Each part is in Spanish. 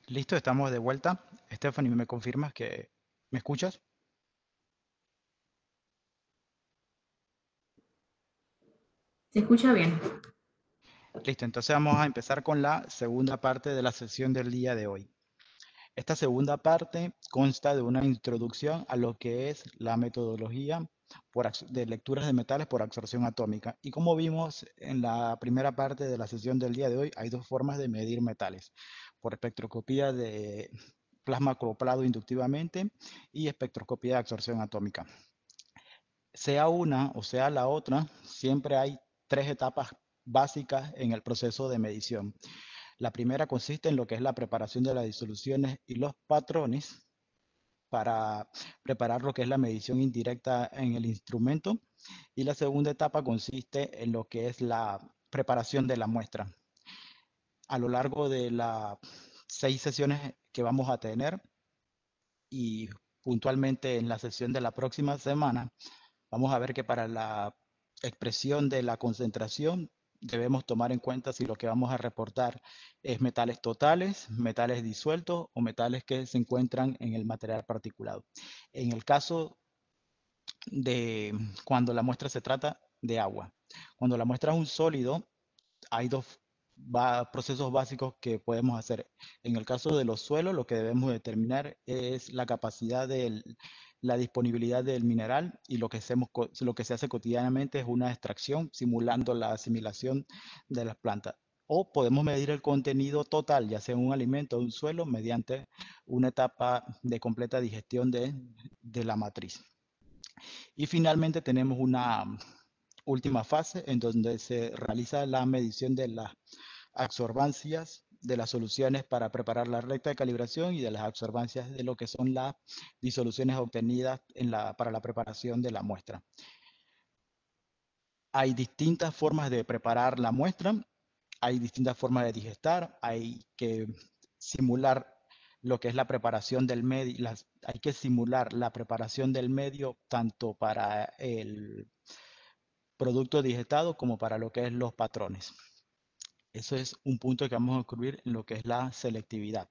Listo, estamos de vuelta. Stephanie, ¿me confirmas que me escuchas? Se escucha bien. Listo, entonces vamos a empezar con la segunda parte de la sesión del día de hoy. Esta segunda parte consta de una introducción a lo que es la metodología de lecturas de metales por absorción atómica. Y como vimos en la primera parte de la sesión del día de hoy, hay dos formas de medir metales, por espectroscopía de plasma acoplado inductivamente y espectroscopía de absorción atómica. Sea una o sea la otra, siempre hay tres etapas básicas en el proceso de medición. La primera consiste en lo que es la preparación de las disoluciones y los patrones para preparar lo que es la medición indirecta en el instrumento. Y la segunda etapa consiste en lo que es la preparación de la muestra. A lo largo de las 6 sesiones que vamos a tener y puntualmente en la sesión de la próxima semana, vamos a ver que para la expresión de la concentración debemos tomar en cuenta si lo que vamos a reportar es metales totales, metales disueltos o metales que se encuentran en el material particulado. En el caso de cuando la muestra se trata de agua, cuando la muestra es un sólido, hay dos procesos básicos que podemos hacer. En el caso de los suelos, lo que debemos determinar es la capacidad de la disponibilidad del mineral, y lo que se hace cotidianamente es una extracción simulando la asimilación de las plantas. O podemos medir el contenido total, ya sea en un alimento o un suelo, mediante una etapa de completa digestión de la matriz. Y finalmente tenemos una última fase en donde se realiza la medición de las absorbancias de las soluciones para preparar la recta de calibración y de las absorbancias de lo que son las disoluciones obtenidas para la preparación de la muestra. Hay distintas formas de preparar la muestra, hay distintas formas de digestar, hay que simular lo que es la preparación del medio, hay que simular la preparación del medio tanto para el producto digestado como para lo que es los patrones. Eso es un punto que vamos a incluir en lo que es la selectividad.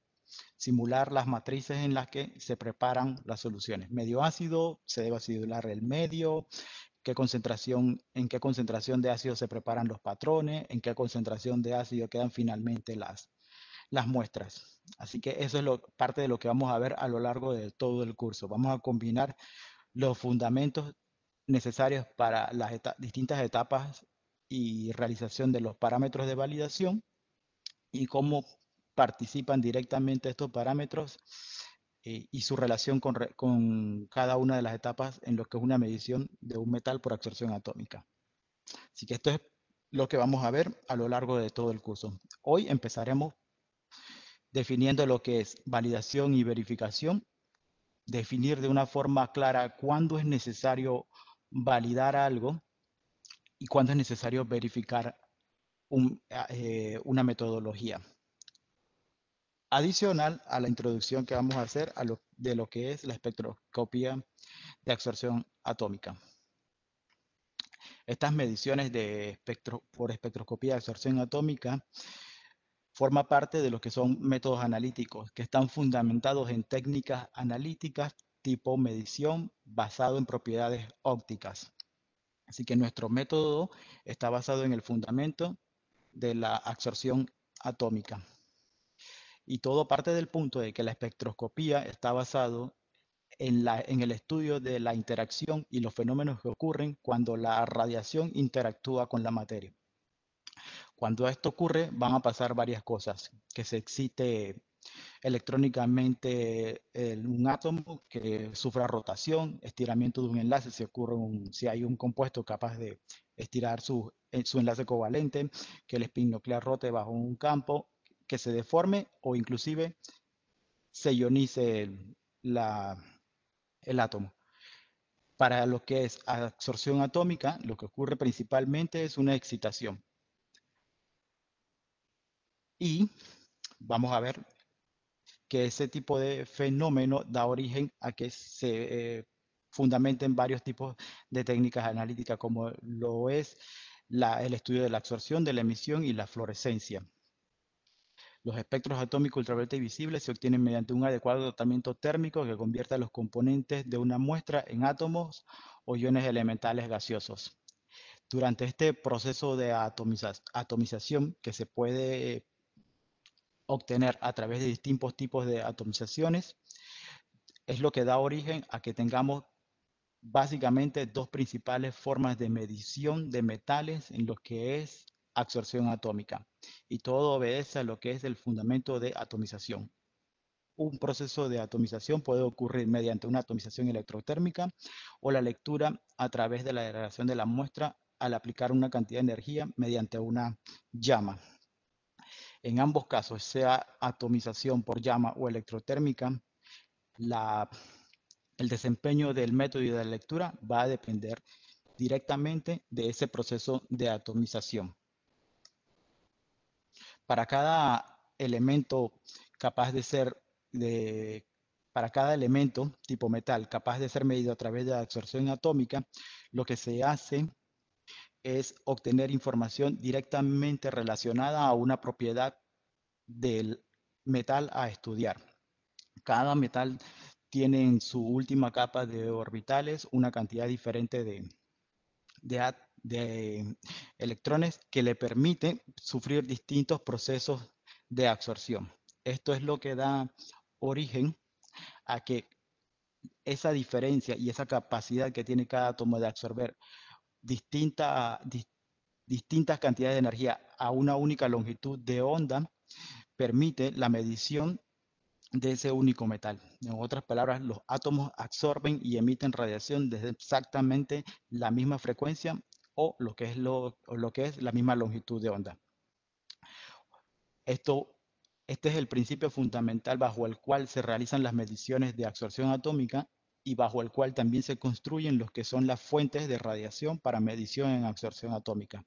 Simular las matrices en las que se preparan las soluciones. Medio ácido, se debe simular el medio, en qué concentración de ácido se preparan los patrones, en qué concentración de ácido quedan finalmente las muestras. Así que eso es parte de lo que vamos a ver a lo largo de todo el curso. Vamos a combinar los fundamentos necesarios para las distintas etapas y realización de los parámetros de validación y cómo participan directamente estos parámetros y su relación con cada una de las etapas en lo que es una medición de un metal por absorción atómica. Así que esto es lo que vamos a ver a lo largo de todo el curso. Hoy empezaremos definiendo lo que es validación y verificación, definir de una forma clara cuándo es necesario validar algo y cuándo es necesario verificar una metodología. Adicional a la introducción que vamos a hacer de lo que es la espectroscopía de absorción atómica. Estas mediciones por espectroscopía de absorción atómica forma parte de lo que son métodos analíticos que están fundamentados en técnicas analíticas tipo medición basado en propiedades ópticas. Así que nuestro método está basado en el fundamento de la absorción atómica. Y todo parte del punto de que la espectroscopía está basado en el estudio de la interacción y los fenómenos que ocurren cuando la radiación interactúa con la materia. Cuando esto ocurre, van a pasar varias cosas: que se excite electrónicamente un átomo, que sufra rotación, estiramiento de un enlace, si hay un compuesto capaz de estirar su enlace covalente, que el spin nuclear rote bajo un campo, que se deforme o inclusive se ionice la, el átomo. Para lo que es absorción atómica, lo que ocurre principalmente es una excitación. Y vamos a ver que ese tipo de fenómeno da origen a que se fundamenten varios tipos de técnicas analíticas, como lo es el estudio de la absorción, de la emisión y la fluorescencia. Los espectros atómicos ultravioleta y visible se obtienen mediante un adecuado tratamiento térmico que convierta los componentes de una muestra en átomos o iones elementales gaseosos. Durante este proceso de atomización, que se puede obtener a través de distintos tipos de atomizaciones, es lo que da origen a que tengamos básicamente dos principales formas de medición de metales en lo que es absorción atómica. Y todo obedece a lo que es el fundamento de atomización. Un proceso de atomización puede ocurrir mediante una atomización electrotérmica o la lectura a través de la degradación de la muestra al aplicar una cantidad de energía mediante una llama. En ambos casos, sea atomización por llama o electrotérmica, el desempeño del método y de la lectura va a depender directamente de ese proceso de atomización. Para cada elemento capaz de ser para cada elemento tipo metal capaz de ser medido a través de la absorción atómica, lo que se hace es obtener información directamente relacionada a una propiedad del metal a estudiar. Cada metal tiene en su última capa de orbitales una cantidad diferente de electrones que le permite sufrir distintos procesos de absorción. Esto es lo que da origen a que esa diferencia y esa capacidad que tiene cada átomo de absorber distintas cantidades de energía a una única longitud de onda permite la medición de ese único metal. En otras palabras, los átomos absorben y emiten radiación desde exactamente la misma frecuencia o lo que es la misma longitud de onda. Este es el principio fundamental bajo el cual se realizan las mediciones de absorción atómica y bajo el cual también se construyen los que son las fuentes de radiación para medición en absorción atómica.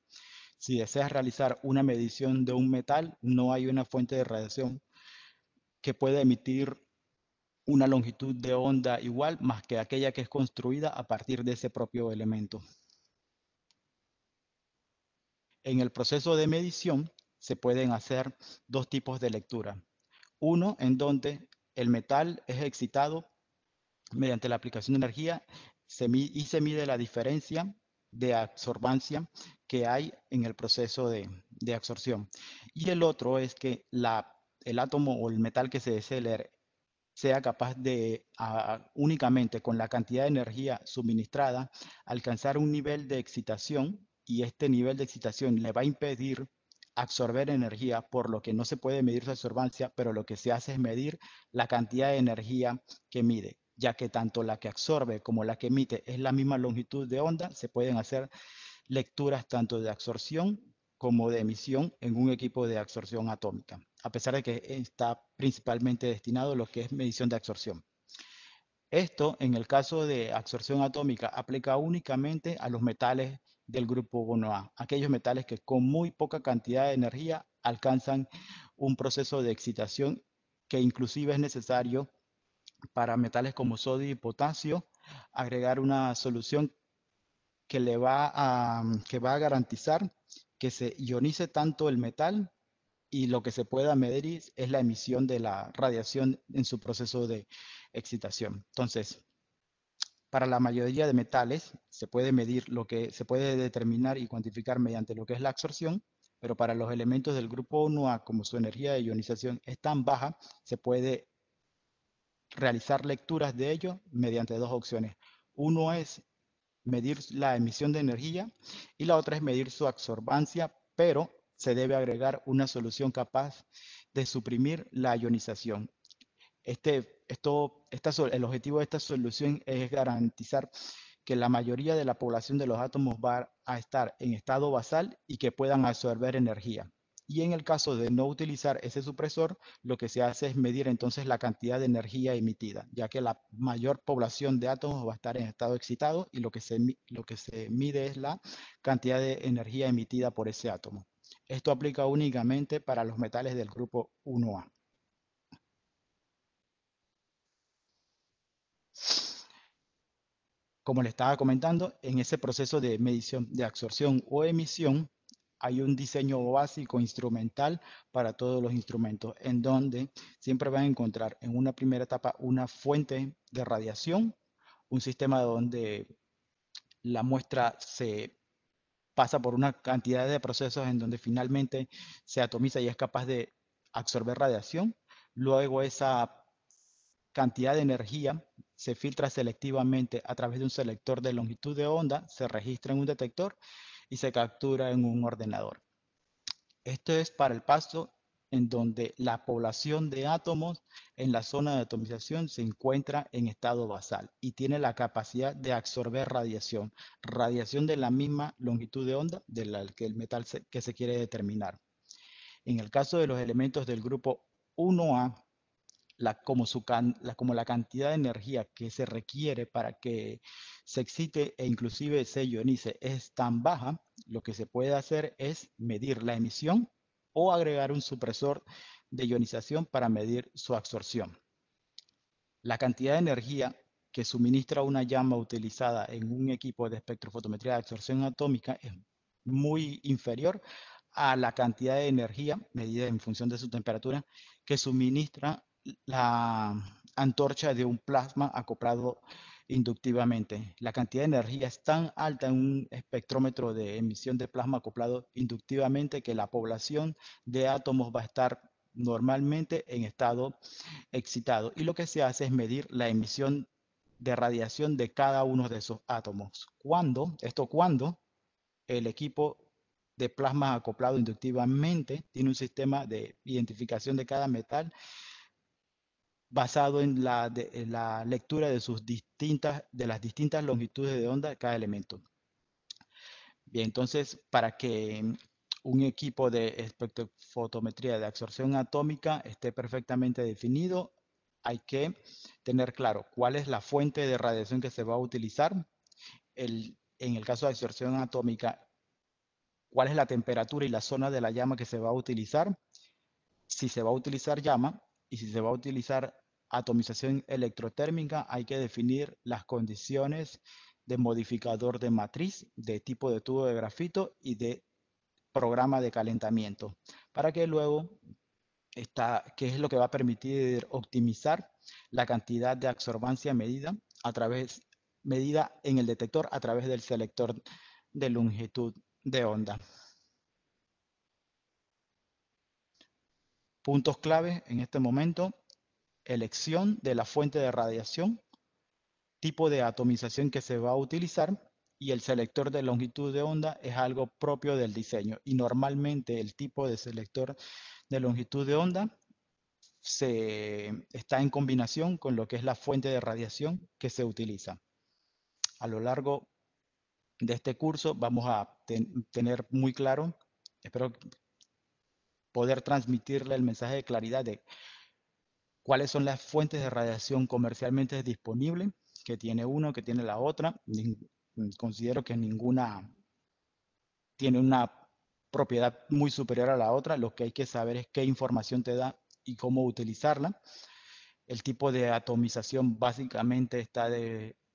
Si deseas realizar una medición de un metal, no hay una fuente de radiación que pueda emitir una longitud de onda igual más que aquella que es construida a partir de ese propio elemento. En el proceso de medición se pueden hacer dos tipos de lectura. Uno en donde el metal es excitado mediante la aplicación de energía y se mide la diferencia de absorbancia que hay en el proceso de absorción. Y el otro es que el átomo o el metal que se desee leer sea capaz de únicamente con la cantidad de energía suministrada alcanzar un nivel de excitación, y este nivel de excitación le va a impedir absorber energía, por lo que no se puede medir su absorbancia, pero lo que se hace es medir la cantidad de energía que mide, ya que tanto la que absorbe como la que emite es la misma longitud de onda. Se pueden hacer lecturas tanto de absorción como de emisión en un equipo de absorción atómica, a pesar de que está principalmente destinado a lo que es medición de absorción. Esto, en el caso de absorción atómica, aplica únicamente a los metales del grupo 1A, aquellos metales que con muy poca cantidad de energía alcanzan un proceso de excitación que inclusive es necesario para metales como sodio y potasio agregar una solución que va a garantizar que se ionice tanto el metal, y lo que se pueda medir es la emisión de la radiación en su proceso de excitación. Entonces, para la mayoría de metales se puede medir lo que se puede determinar y cuantificar mediante lo que es la absorción, pero para los elementos del grupo 1A, como su energía de ionización es tan baja, se puede realizar lecturas de ello mediante dos opciones. Uno es medir la emisión de energía y la otra es medir su absorbancia, pero se debe agregar una solución capaz de suprimir la ionización. El objetivo de esta solución es garantizar que la mayoría de la población de los átomos va a estar en estado basal y que puedan absorber energía. Y en el caso de no utilizar ese supresor, lo que se hace es medir entonces la cantidad de energía emitida, ya que la mayor población de átomos va a estar en estado excitado y lo que se mide es la cantidad de energía emitida por ese átomo. Esto aplica únicamente para los metales del grupo 1A. Como le estaba comentando, en ese proceso de medición de absorción o emisión, hay un diseño básico instrumental para todos los instrumentos, en donde siempre van a encontrar en una primera etapa una fuente de radiación, un sistema donde la muestra se pasa por una cantidad de procesos en donde finalmente se atomiza y es capaz de absorber radiación. Luego esa cantidad de energía se filtra selectivamente a través de un selector de longitud de onda, se registra en un detector y se captura en un ordenador. Esto es para el paso en donde la población de átomos en la zona de atomización se encuentra en estado basal y tiene la capacidad de absorber radiación, radiación de la misma longitud de onda de la que el metal que se quiere determinar. En el caso de los elementos del grupo 1A, como la cantidad de energía que se requiere para que se excite e inclusive se ionice es tan baja, lo que se puede hacer es medir la emisión o agregar un supresor de ionización para medir su absorción. La cantidad de energía que suministra una llama utilizada en un equipo de espectrofotometría de absorción atómica es muy inferior a la cantidad de energía medida en función de su temperatura que suministra la antorcha de un plasma acoplado inductivamente. La cantidad de energía es tan alta en un espectrómetro de emisión de plasma acoplado inductivamente que la población de átomos va a estar normalmente en estado excitado. Y lo que se hace es medir la emisión de radiación de cada uno de esos átomos. Cuando el equipo de plasma acoplado inductivamente tiene un sistema de identificación de cada metal basado en la lectura de las distintas longitudes de onda de cada elemento. Bien, entonces, para que un equipo de espectrofotometría de absorción atómica esté perfectamente definido, hay que tener claro cuál es la fuente de radiación que se va a utilizar. En el caso de absorción atómica, cuál es la temperatura y la zona de la llama que se va a utilizar, si se va a utilizar llama y si se va a utilizar atomización electrotérmica, hay que definir las condiciones de modificador de matriz, de tipo de tubo de grafito y de programa de calentamiento, para que luego que es lo que va a permitir optimizar la cantidad de absorbancia medida en el detector a través del selector de longitud de onda. Puntos clave en este momento: elección de la fuente de radiación, tipo de atomización que se va a utilizar y el selector de longitud de onda es algo propio del diseño y normalmente el tipo de selector de longitud de onda está en combinación con lo que es la fuente de radiación que se utiliza. A lo largo de este curso vamos a tener muy claro, espero poder transmitirle el mensaje de claridad de cuáles son las fuentes de radiación comercialmente disponibles, que tiene uno, que tiene la otra. Considero que ninguna tiene una propiedad muy superior a la otra. Lo que hay que saber es qué información te da y cómo utilizarla. El tipo de atomización básicamente está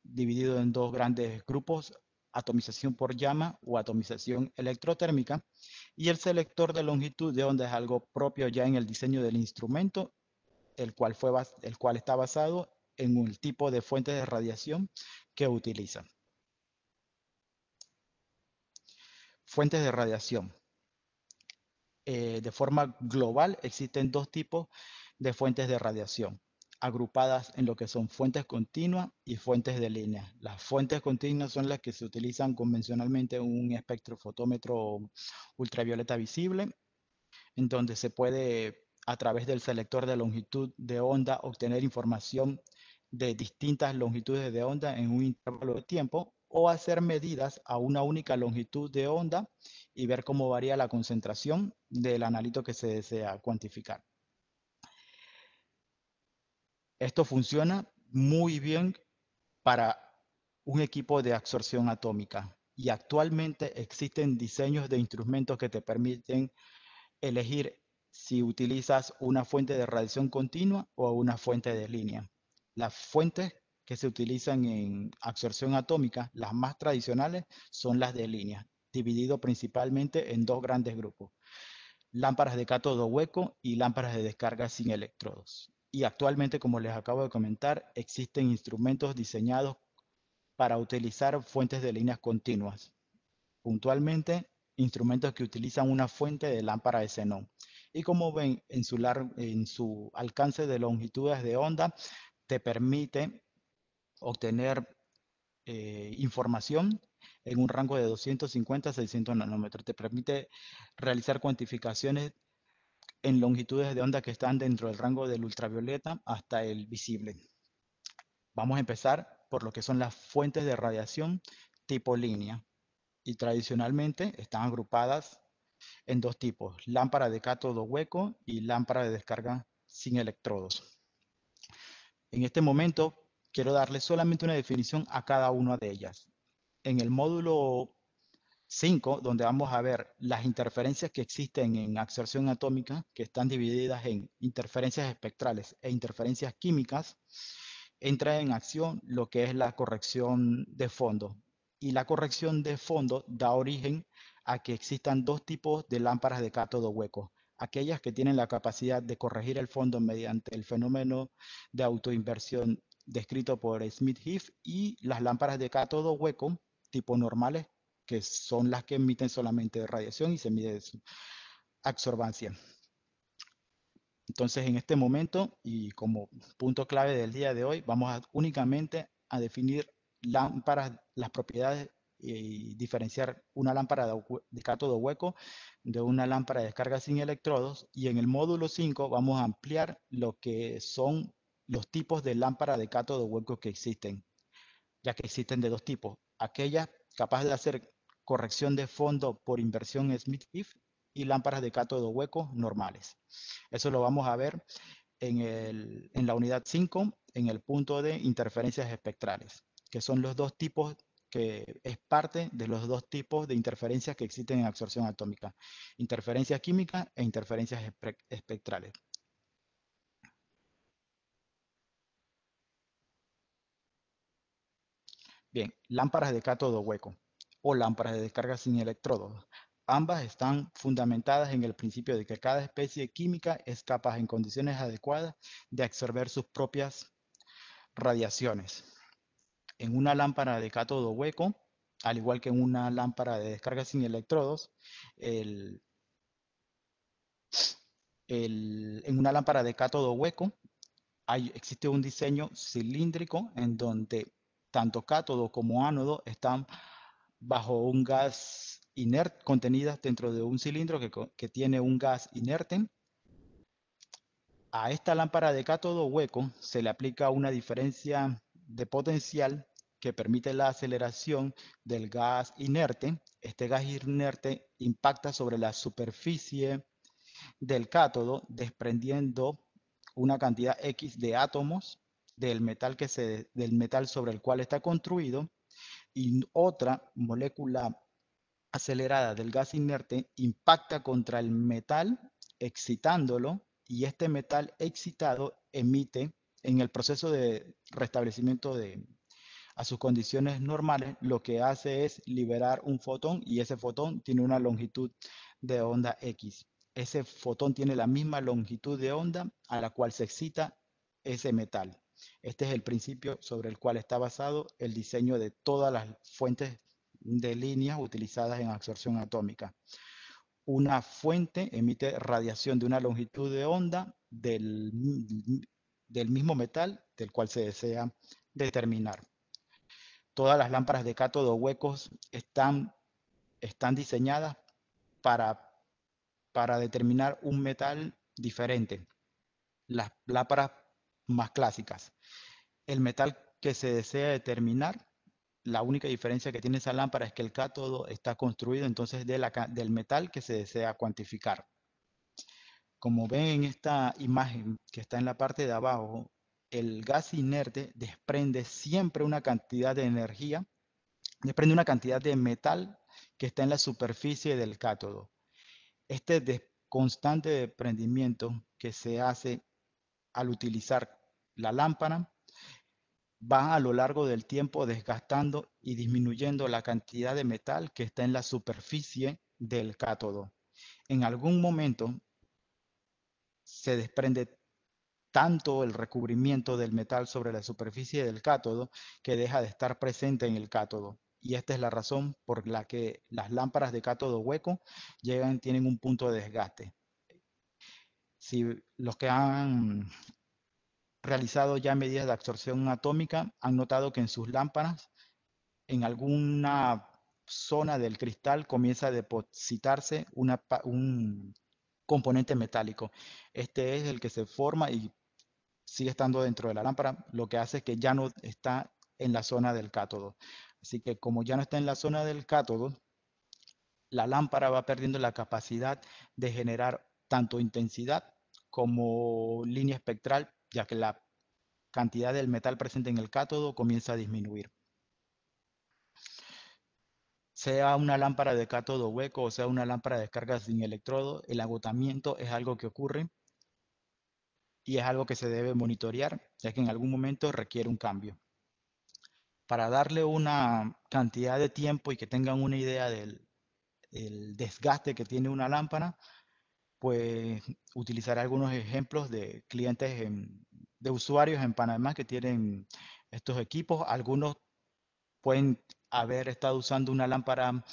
dividido en dos grandes grupos: atomización por llama o atomización electrotérmica. Y el selector de longitud de onda es algo propio ya en el diseño del instrumento, el cual está basado en el tipo de fuente de radiación que utiliza. Fuentes de radiación. De forma global existen dos tipos de fuentes de radiación, agrupadas en lo que son fuentes continuas y fuentes de línea. Las fuentes continuas son las que se utilizan convencionalmente en un espectrofotómetro ultravioleta visible, en donde se puede, a través del selector de longitud de onda, obtener información de distintas longitudes de onda en un intervalo de tiempo, o hacer medidas a una única longitud de onda y ver cómo varía la concentración del analito que se desea cuantificar. Esto funciona muy bien para un equipo de absorción atómica y actualmente existen diseños de instrumentos que te permiten elegir si utilizas una fuente de radiación continua o una fuente de línea. Las fuentes que se utilizan en absorción atómica, las más tradicionales, son las de línea. dividido principalmente en dos grandes grupos: lámparas de cátodo hueco y lámparas de descarga sin electrodos. Y actualmente, como les acabo de comentar, existen instrumentos diseñados para utilizar fuentes de líneas continuas. Puntualmente, instrumentos que utilizan una fuente de lámpara de xenón. Y como ven, en su alcance de longitudes de onda, te permite obtener información en un rango de 250 a 600 nanómetros. Te permite realizar cuantificaciones en longitudes de onda que están dentro del rango del ultravioleta hasta el visible. Vamos a empezar por lo que son las fuentes de radiación tipo línea, y tradicionalmente están agrupadas en dos tipos: lámpara de cátodo hueco y lámpara de descarga sin electrodos. En este momento quiero darle solamente una definición a cada una de ellas. En el módulo 5, donde vamos a ver las interferencias que existen en absorción atómica, que están divididas en interferencias espectrales e interferencias químicas, entra en acción lo que es la corrección de fondo. Y la corrección de fondo da origen a que existan dos tipos de lámparas de cátodo hueco: aquellas que tienen la capacidad de corregir el fondo mediante el fenómeno de autoinversión descrito por Smith-Heath, y las lámparas de cátodo hueco tipo normales, que son las que emiten solamente radiación y se mide su absorbancia. Entonces, en este momento, y como punto clave del día de hoy, vamos únicamente a definir lámparas, las propiedades, y diferenciar una lámpara de cátodo hueco de una lámpara de descarga sin electrodos. Y en el módulo 5 vamos a ampliar lo que son los tipos de lámpara de cátodo hueco que existen, ya que existen de dos tipos: aquellas capaces de hacer corrección de fondo por inversión Smith-Heath y lámparas de cátodo hueco normales. Eso lo vamos a ver en la unidad 5, en el punto de interferencias espectrales, que son los dos tipos, que es parte de los dos tipos de interferencias que existen en absorción atómica: interferencias químicas e interferencias espectrales. Bien, lámparas de cátodo hueco o lámparas de descarga sin electrodos. Ambas están fundamentadas en el principio de que cada especie química es capaz, en condiciones adecuadas, de absorber sus propias radiaciones. En una lámpara de cátodo hueco, al igual que en una lámpara de descarga sin electrodos, en una lámpara de cátodo hueco existe un diseño cilíndrico en donde tanto cátodo como ánodo están bajo un gas inerte, contenidas dentro de un cilindro que tiene un gas inerte. A esta lámpara de cátodo hueco se le aplica una diferencia de potencial que permite la aceleración del gas inerte. Este gas inerte impacta sobre la superficie del cátodo, desprendiendo una cantidad X de átomos del metal, del metal sobre el cual está construido, y otra molécula acelerada del gas inerte impacta contra el metal, excitándolo, y este metal excitado emite, en el proceso de restablecimiento a sus condiciones normales, lo que hace es liberar un fotón, y ese fotón tiene una longitud de onda X. Ese fotón tiene la misma longitud de onda a la cual se excita ese metal. Este es el principio sobre el cual está basado el diseño de todas las fuentes de líneas utilizadas en absorción atómica. Una fuente emite radiación de una longitud de onda del mismo metal del cual se desea determinar. Todas las lámparas de cátodo huecos están diseñadas para determinar un metal diferente. Las lámparas más clásicas, el metal que se desea determinar, la única diferencia que tiene esa lámpara es que el cátodo está construido entonces del metal que se desea cuantificar. Como ven en esta imagen que está en la parte de abajo, el gas inerte desprende siempre una cantidad de energía, desprende una cantidad de metal que está en la superficie del cátodo. Este constante desprendimiento que se hace al utilizar la lámpara va a lo largo del tiempo desgastando y disminuyendo la cantidad de metal que está en la superficie del cátodo. En algún momento se desprende tanto el recubrimiento del metal sobre la superficie del cátodo que deja de estar presente en el cátodo. Y esta es la razón por la que las lámparas de cátodo hueco tienen un punto de desgaste. Si los que han realizado ya medidas de absorción atómica han notado que en sus lámparas, en alguna zona del cristal comienza a depositarse un componente metálico. Este es el que se forma y sigue estando dentro de la lámpara, lo que hace que ya no está en la zona del cátodo. Así que como ya no está en la zona del cátodo, la lámpara va perdiendo la capacidad de generar tanto intensidad como línea espectral, ya que la cantidad del metal presente en el cátodo comienza a disminuir. Sea una lámpara de cátodo hueco o sea una lámpara de descarga sin electrodo, el agotamiento es algo que ocurre y es algo que se debe monitorear, ya que en algún momento requiere un cambio. Para darle una cantidad de tiempo y que tengan una idea del el desgaste que tiene una lámpara, pues utilizaré algunos ejemplos de clientes, de usuarios en Panamá que tienen estos equipos. Algunos pueden haber estado usando una lámpara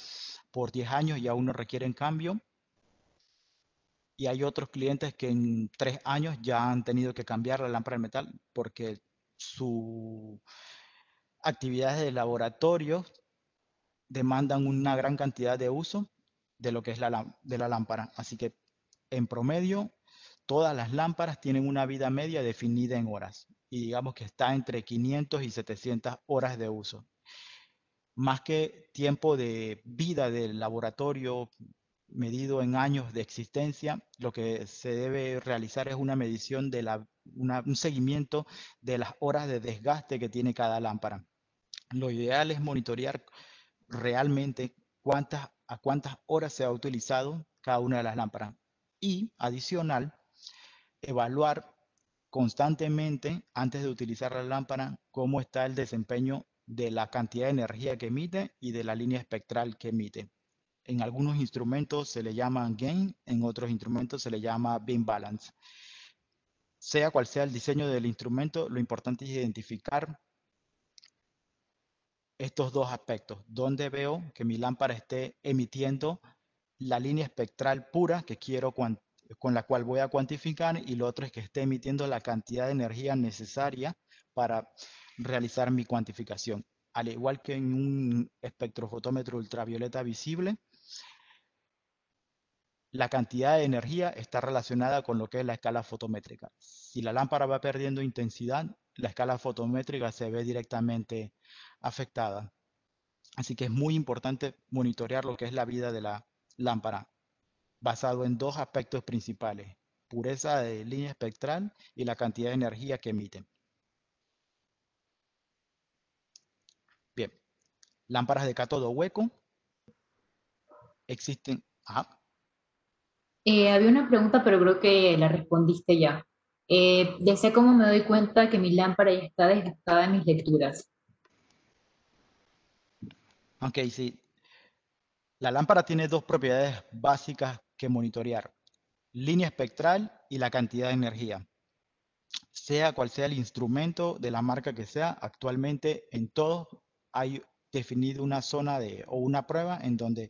por 10 años y aún no requieren cambio. Y hay otros clientes que en 3 años ya han tenido que cambiar la lámpara de metal porque sus actividades de laboratorio demandan una gran cantidad de uso de lo que es de la lámpara. Así que en promedio, todas las lámparas tienen una vida media definida en horas y digamos que está entre 500 y 700 horas de uso. Más que tiempo de vida del laboratorio medido en años de existencia, lo que se debe realizar es una medición de un seguimiento de las horas de desgaste que tiene cada lámpara. Lo ideal es monitorear realmente a cuántas horas se ha utilizado cada una de las lámparas. Y adicional, evaluar constantemente antes de utilizar la lámpara cómo está el desempeño de la cantidad de energía que emite y de la línea espectral que emite. En algunos instrumentos se le llama gain, en otros instrumentos se le llama beam balance. Sea cual sea el diseño del instrumento, lo importante es identificar estos dos aspectos, donde veo que mi lámpara esté emitiendo la línea espectral pura que quiero con la cual voy a cuantificar, y lo otro es que esté emitiendo la cantidad de energía necesaria para realizar mi cuantificación. Al igual que en un espectrofotómetro ultravioleta visible, la cantidad de energía está relacionada con lo que es la escala fotométrica. Si la lámpara va perdiendo intensidad, la escala fotométrica se ve directamente afectada. Así que es muy importante monitorear lo que es la vida de la lámpara, basado en dos aspectos principales: pureza de línea espectral y la cantidad de energía que emiten. Bien, lámparas de cátodo hueco existen. Ajá. Había una pregunta, pero creo que la respondiste ya. Decía cómo me doy cuenta que mi lámpara ya está desgastada en mis lecturas. Ok, sí. La lámpara tiene dos propiedades básicas que monitorear: línea espectral y la cantidad de energía. Sea cual sea el instrumento de la marca que sea, actualmente en todos hay definido una zona o una prueba en donde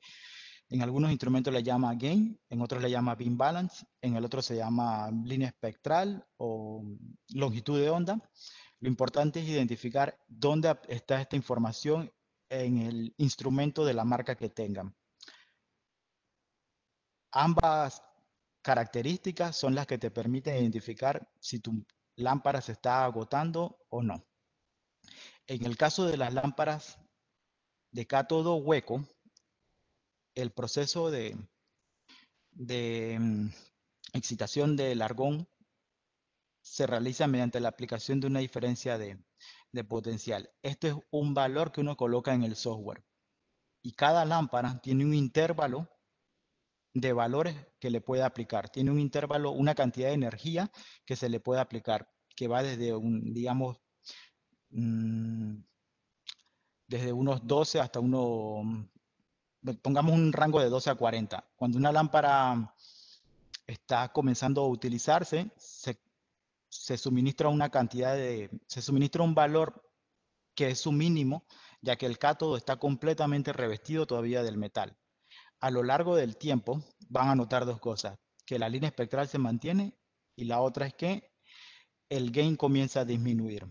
en algunos instrumentos le llama gain, en otros le llama beam balance, en el otro se llama línea espectral o longitud de onda. Lo importante es identificar dónde está esta información en el instrumento de la marca que tengan. Ambas características son las que te permiten identificar si tu lámpara se está agotando o no. En el caso de las lámparas de cátodo hueco, el proceso de excitación del argón se realiza mediante la aplicación de una diferencia de potencial. Este es un valor que uno coloca en el software y cada lámpara tiene un intervalo de valores que le puede aplicar. Tiene un intervalo, una cantidad de energía que se le puede aplicar, que va desde digamos, mm, desde unos 12 hasta pongamos un rango de 12 a 40. Cuando una lámpara está comenzando a utilizarse, se suministra una cantidad se suministra un valor que es su mínimo, ya que el cátodo está completamente revestido todavía del metal. A lo largo del tiempo van a notar dos cosas, que la línea espectral se mantiene y la otra es que el gain comienza a disminuir.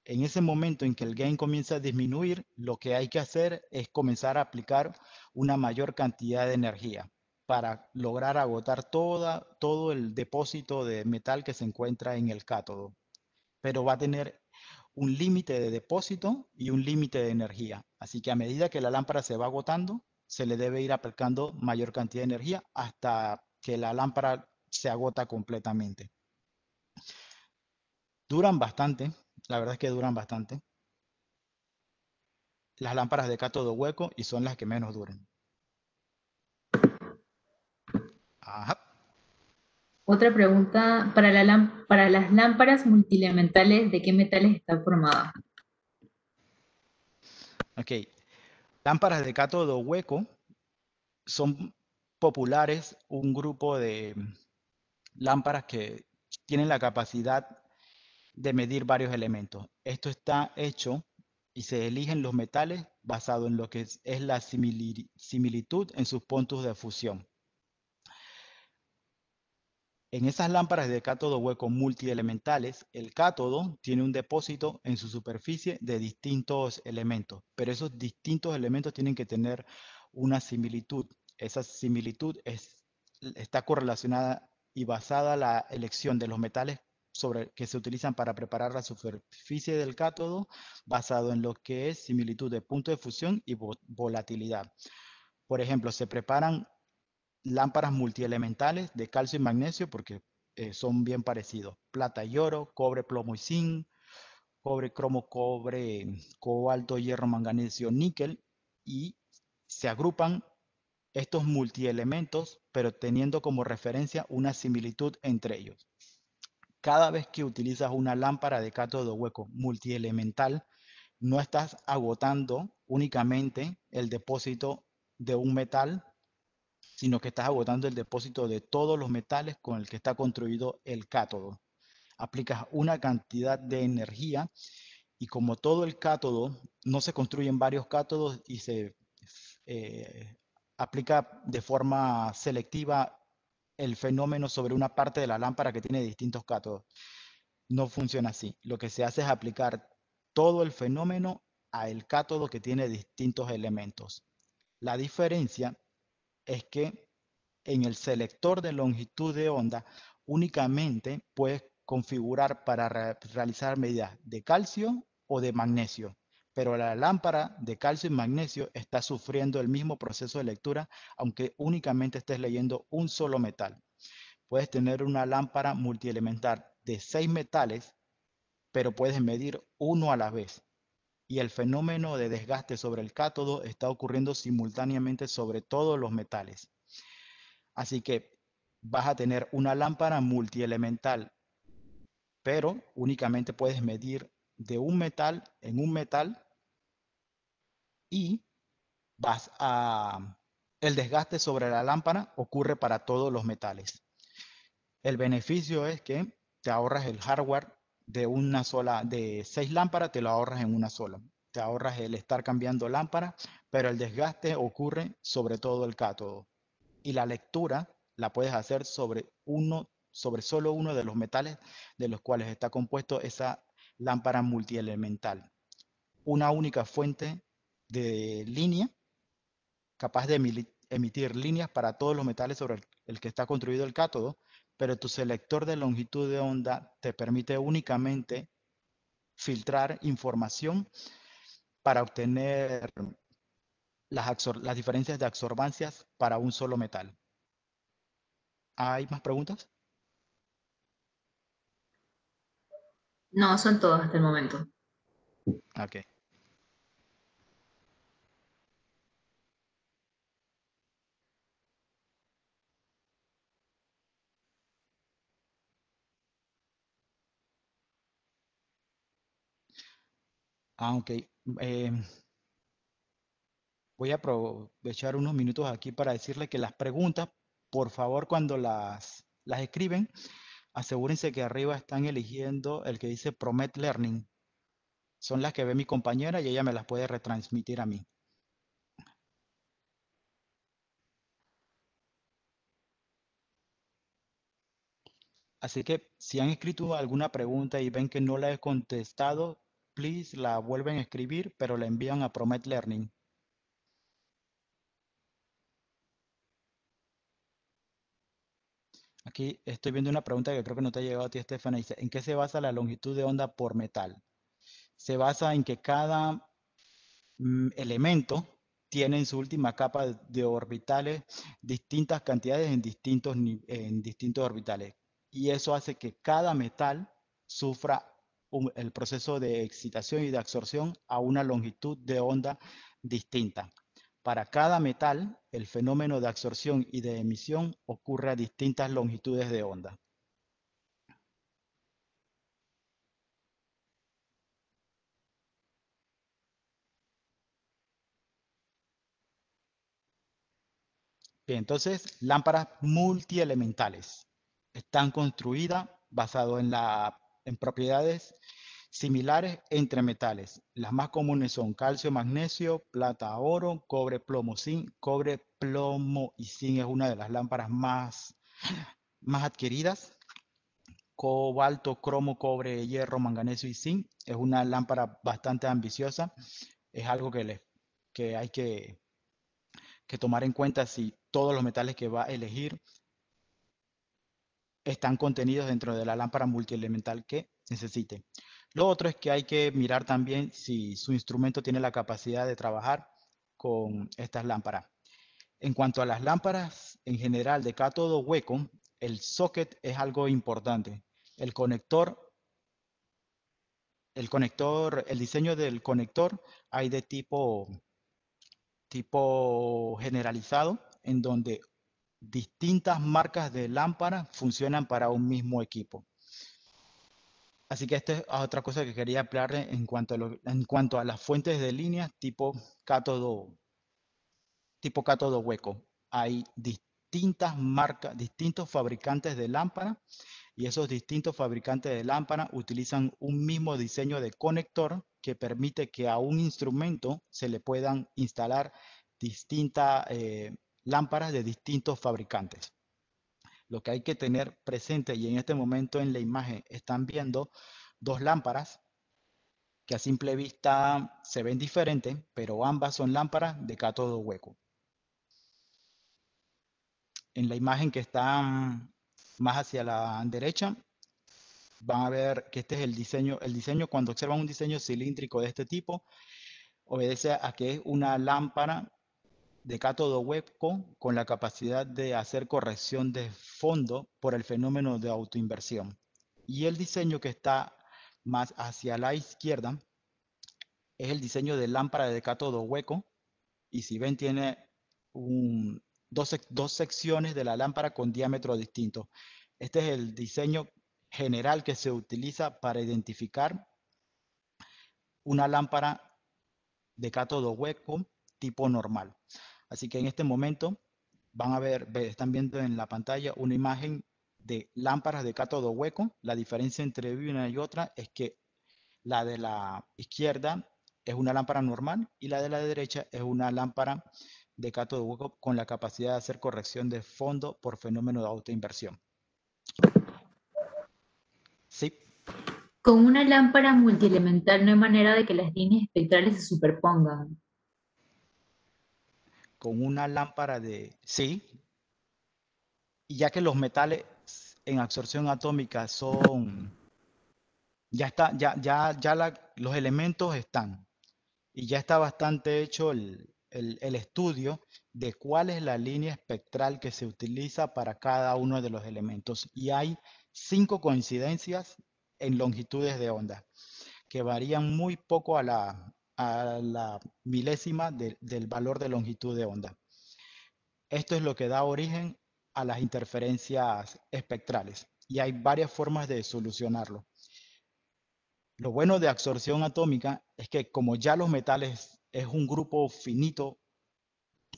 En ese momento en que el gain comienza a disminuir, lo que hay que hacer es comenzar a aplicar una mayor cantidad de energía para lograr agotar todo el depósito de metal que se encuentra en el cátodo. Pero va a tener un límite de depósito y un límite de energía. Así que a medida que la lámpara se va agotando, se le debe ir aplicando mayor cantidad de energía hasta que la lámpara se agota completamente. Duran bastante, la verdad es que duran bastante las lámparas de cátodo hueco y son las que menos duran. Ajá. Otra pregunta, para las lámparas multielementales, ¿de qué metales están formadas? Ok. Lámparas de cátodo hueco son populares, un grupo de lámparas que tienen la capacidad de medir varios elementos. Esto está hecho y se eligen los metales basado en lo que es la similitud en sus puntos de fusión. En esas lámparas de cátodo hueco multielementales, el cátodo tiene un depósito en su superficie de distintos elementos, pero esos distintos elementos tienen que tener una similitud. Esa similitud está correlacionada y basada en la elección de los metales que se utilizan para preparar la superficie del cátodo, basado en lo que es similitud de punto de fusión y volatilidad. Por ejemplo, se preparan lámparas multielementales de calcio y magnesio porque son bien parecidos. Plata y oro, cobre, plomo y zinc, cobre, cromo, cobre, cobalto, hierro, manganeso, níquel, y se agrupan estos multielementos, pero teniendo como referencia una similitud entre ellos. Cada vez que utilizas una lámpara de cátodo hueco multielemental, no estás agotando únicamente el depósito de un metal, sino que estás agotando el depósito de todos los metales con el que está construido el cátodo. Aplicas una cantidad de energía y como todo el cátodo no se construyen varios cátodos y se eh, aplica de forma selectiva el fenómeno sobre una parte de la lámpara que tiene distintos cátodos. No funciona así. Lo que se hace es aplicar todo el fenómeno a el cátodo que tiene distintos elementos. La diferencia es que en el selector de longitud de onda únicamente puedes configurar para realizar medidas de calcio o de magnesio, pero la lámpara de calcio y magnesio está sufriendo el mismo proceso de lectura, aunque únicamente estés leyendo un solo metal. Puedes tener una lámpara multielemental de 6 metales, pero puedes medir uno a la vez. Y el fenómeno de desgaste sobre el cátodo está ocurriendo simultáneamente sobre todos los metales. Así que vas a tener una lámpara multielemental, pero únicamente puedes medir de un metal en un metal y vas a... El desgaste sobre la lámpara ocurre para todos los metales. El beneficio es que te ahorras el hardware de una sola, de 6 lámparas, te lo ahorras en una sola. Te ahorras el estar cambiando lámpara, pero el desgaste ocurre sobre todo el cátodo. Y la lectura la puedes hacer sobre solo uno de los metales de los cuales está compuesto esa lámpara multielemental. Una única fuente de línea capaz de emitir líneas para todos los metales sobre el que está construido el cátodo, pero tu selector de longitud de onda te permite únicamente filtrar información para obtener las diferencias de absorbancias para un solo metal. ¿Hay más preguntas? No, son todas hasta el momento. Ok. Ok. eh, Voy a aprovechar unos minutos aquí para decirle que las preguntas, por favor, cuando las escriben, asegúrense que arriba están eligiendo el que dice Promet Learning. Son las que ve mi compañera y ella me las puede retransmitir a mí. Así que si han escrito alguna pregunta y ven que no la he contestado, please la vuelven a escribir, pero la envían a Promet Learning. Aquí estoy viendo una pregunta que creo que no te ha llegado a ti, Estefana. Dice, ¿en qué se basa la longitud de onda por metal? Se basa en que cada elemento tiene en su última capa de orbitales distintas cantidades en distintos orbitales. Y eso hace que cada metal sufra el proceso de excitación y de absorción a una longitud de onda distinta. Para cada metal, el fenómeno de absorción y de emisión ocurre a distintas longitudes de onda. Bien, entonces, lámparas multielementales están construidas basado en propiedades similares entre metales. Las más comunes son calcio, magnesio, plata, oro, cobre, plomo, zinc. Cobre, plomo y zinc es una de las lámparas más adquiridas. Cobalto, cromo, cobre, hierro, manganeso y zinc es una lámpara bastante ambiciosa. Es algo que hay que tomar en cuenta si todos los metales que va a elegir están contenidos dentro de la lámpara multielemental que necesite. Lo otro es que hay que mirar también si su instrumento tiene la capacidad de trabajar con estas lámparas. En cuanto a las lámparas en general de cátodo hueco, el socket es algo importante. El diseño del conector hay de tipo generalizado, en donde distintas marcas de lámparas funcionan para un mismo equipo. Así que esta es otra cosa que quería aclararle en cuanto a las fuentes de línea tipo cátodo hueco. Hay distintas marcas, distintos fabricantes de lámpara y esos distintos fabricantes de lámpara utilizan un mismo diseño de conector que permite que a un instrumento se le puedan instalar distintas lámparas de distintos fabricantes. Lo que hay que tener presente, y en este momento en la imagen están viendo dos lámparas que a simple vista se ven diferentes, pero ambas son lámparas de cátodo hueco. En la imagen que está más hacia la derecha, van a ver que este es el diseño. El diseño, cuando observan un diseño cilíndrico de este tipo, obedece a que es una lámpara de cátodo hueco con la capacidad de hacer corrección de fondo por el fenómeno de autoinversión. Y el diseño que está más hacia la izquierda es el diseño de lámpara de cátodo hueco. Y si ven, tiene dos secciones de la lámpara con diámetro distinto. Este es el diseño general que se utiliza para identificar una lámpara de cátodo hueco tipo normal. Así que en este momento van a ver, están viendo en la pantalla una imagen de lámparas de cátodo hueco. La diferencia entre una y otra es que la de la izquierda es una lámpara normal y la de la derecha es una lámpara de cátodo hueco con la capacidad de hacer corrección de fondo por fenómeno de autoinversión. Sí, Con una lámpara multielemental no hay manera de que las líneas espectrales se superpongan. con una lámpara de... Sí, y ya que los metales en absorción atómica son... Ya está, los elementos están. Y ya está bastante hecho el estudio de cuál es la línea espectral que se utiliza para cada uno de los elementos. Y hay 5 coincidencias en longitudes de onda, que varían muy poco a la milésima del valor de longitud de onda. Esto es lo que da origen a las interferencias espectrales. Y hay varias formas de solucionarlo. Lo bueno de absorción atómica es que como ya los metales es un grupo finito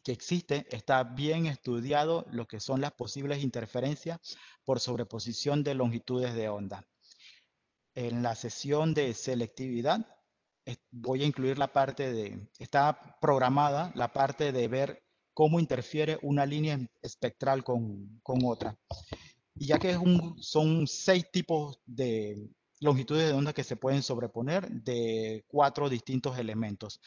que existe, está bien estudiado lo que son las posibles interferencias por sobreposición de longitudes de onda. En la sesión de selectividad voy a incluir la parte de, está programada la parte de ver cómo interfiere una línea espectral con otra. Y ya que son 6 tipos de longitudes de onda que se pueden sobreponer de 4 distintos elementos.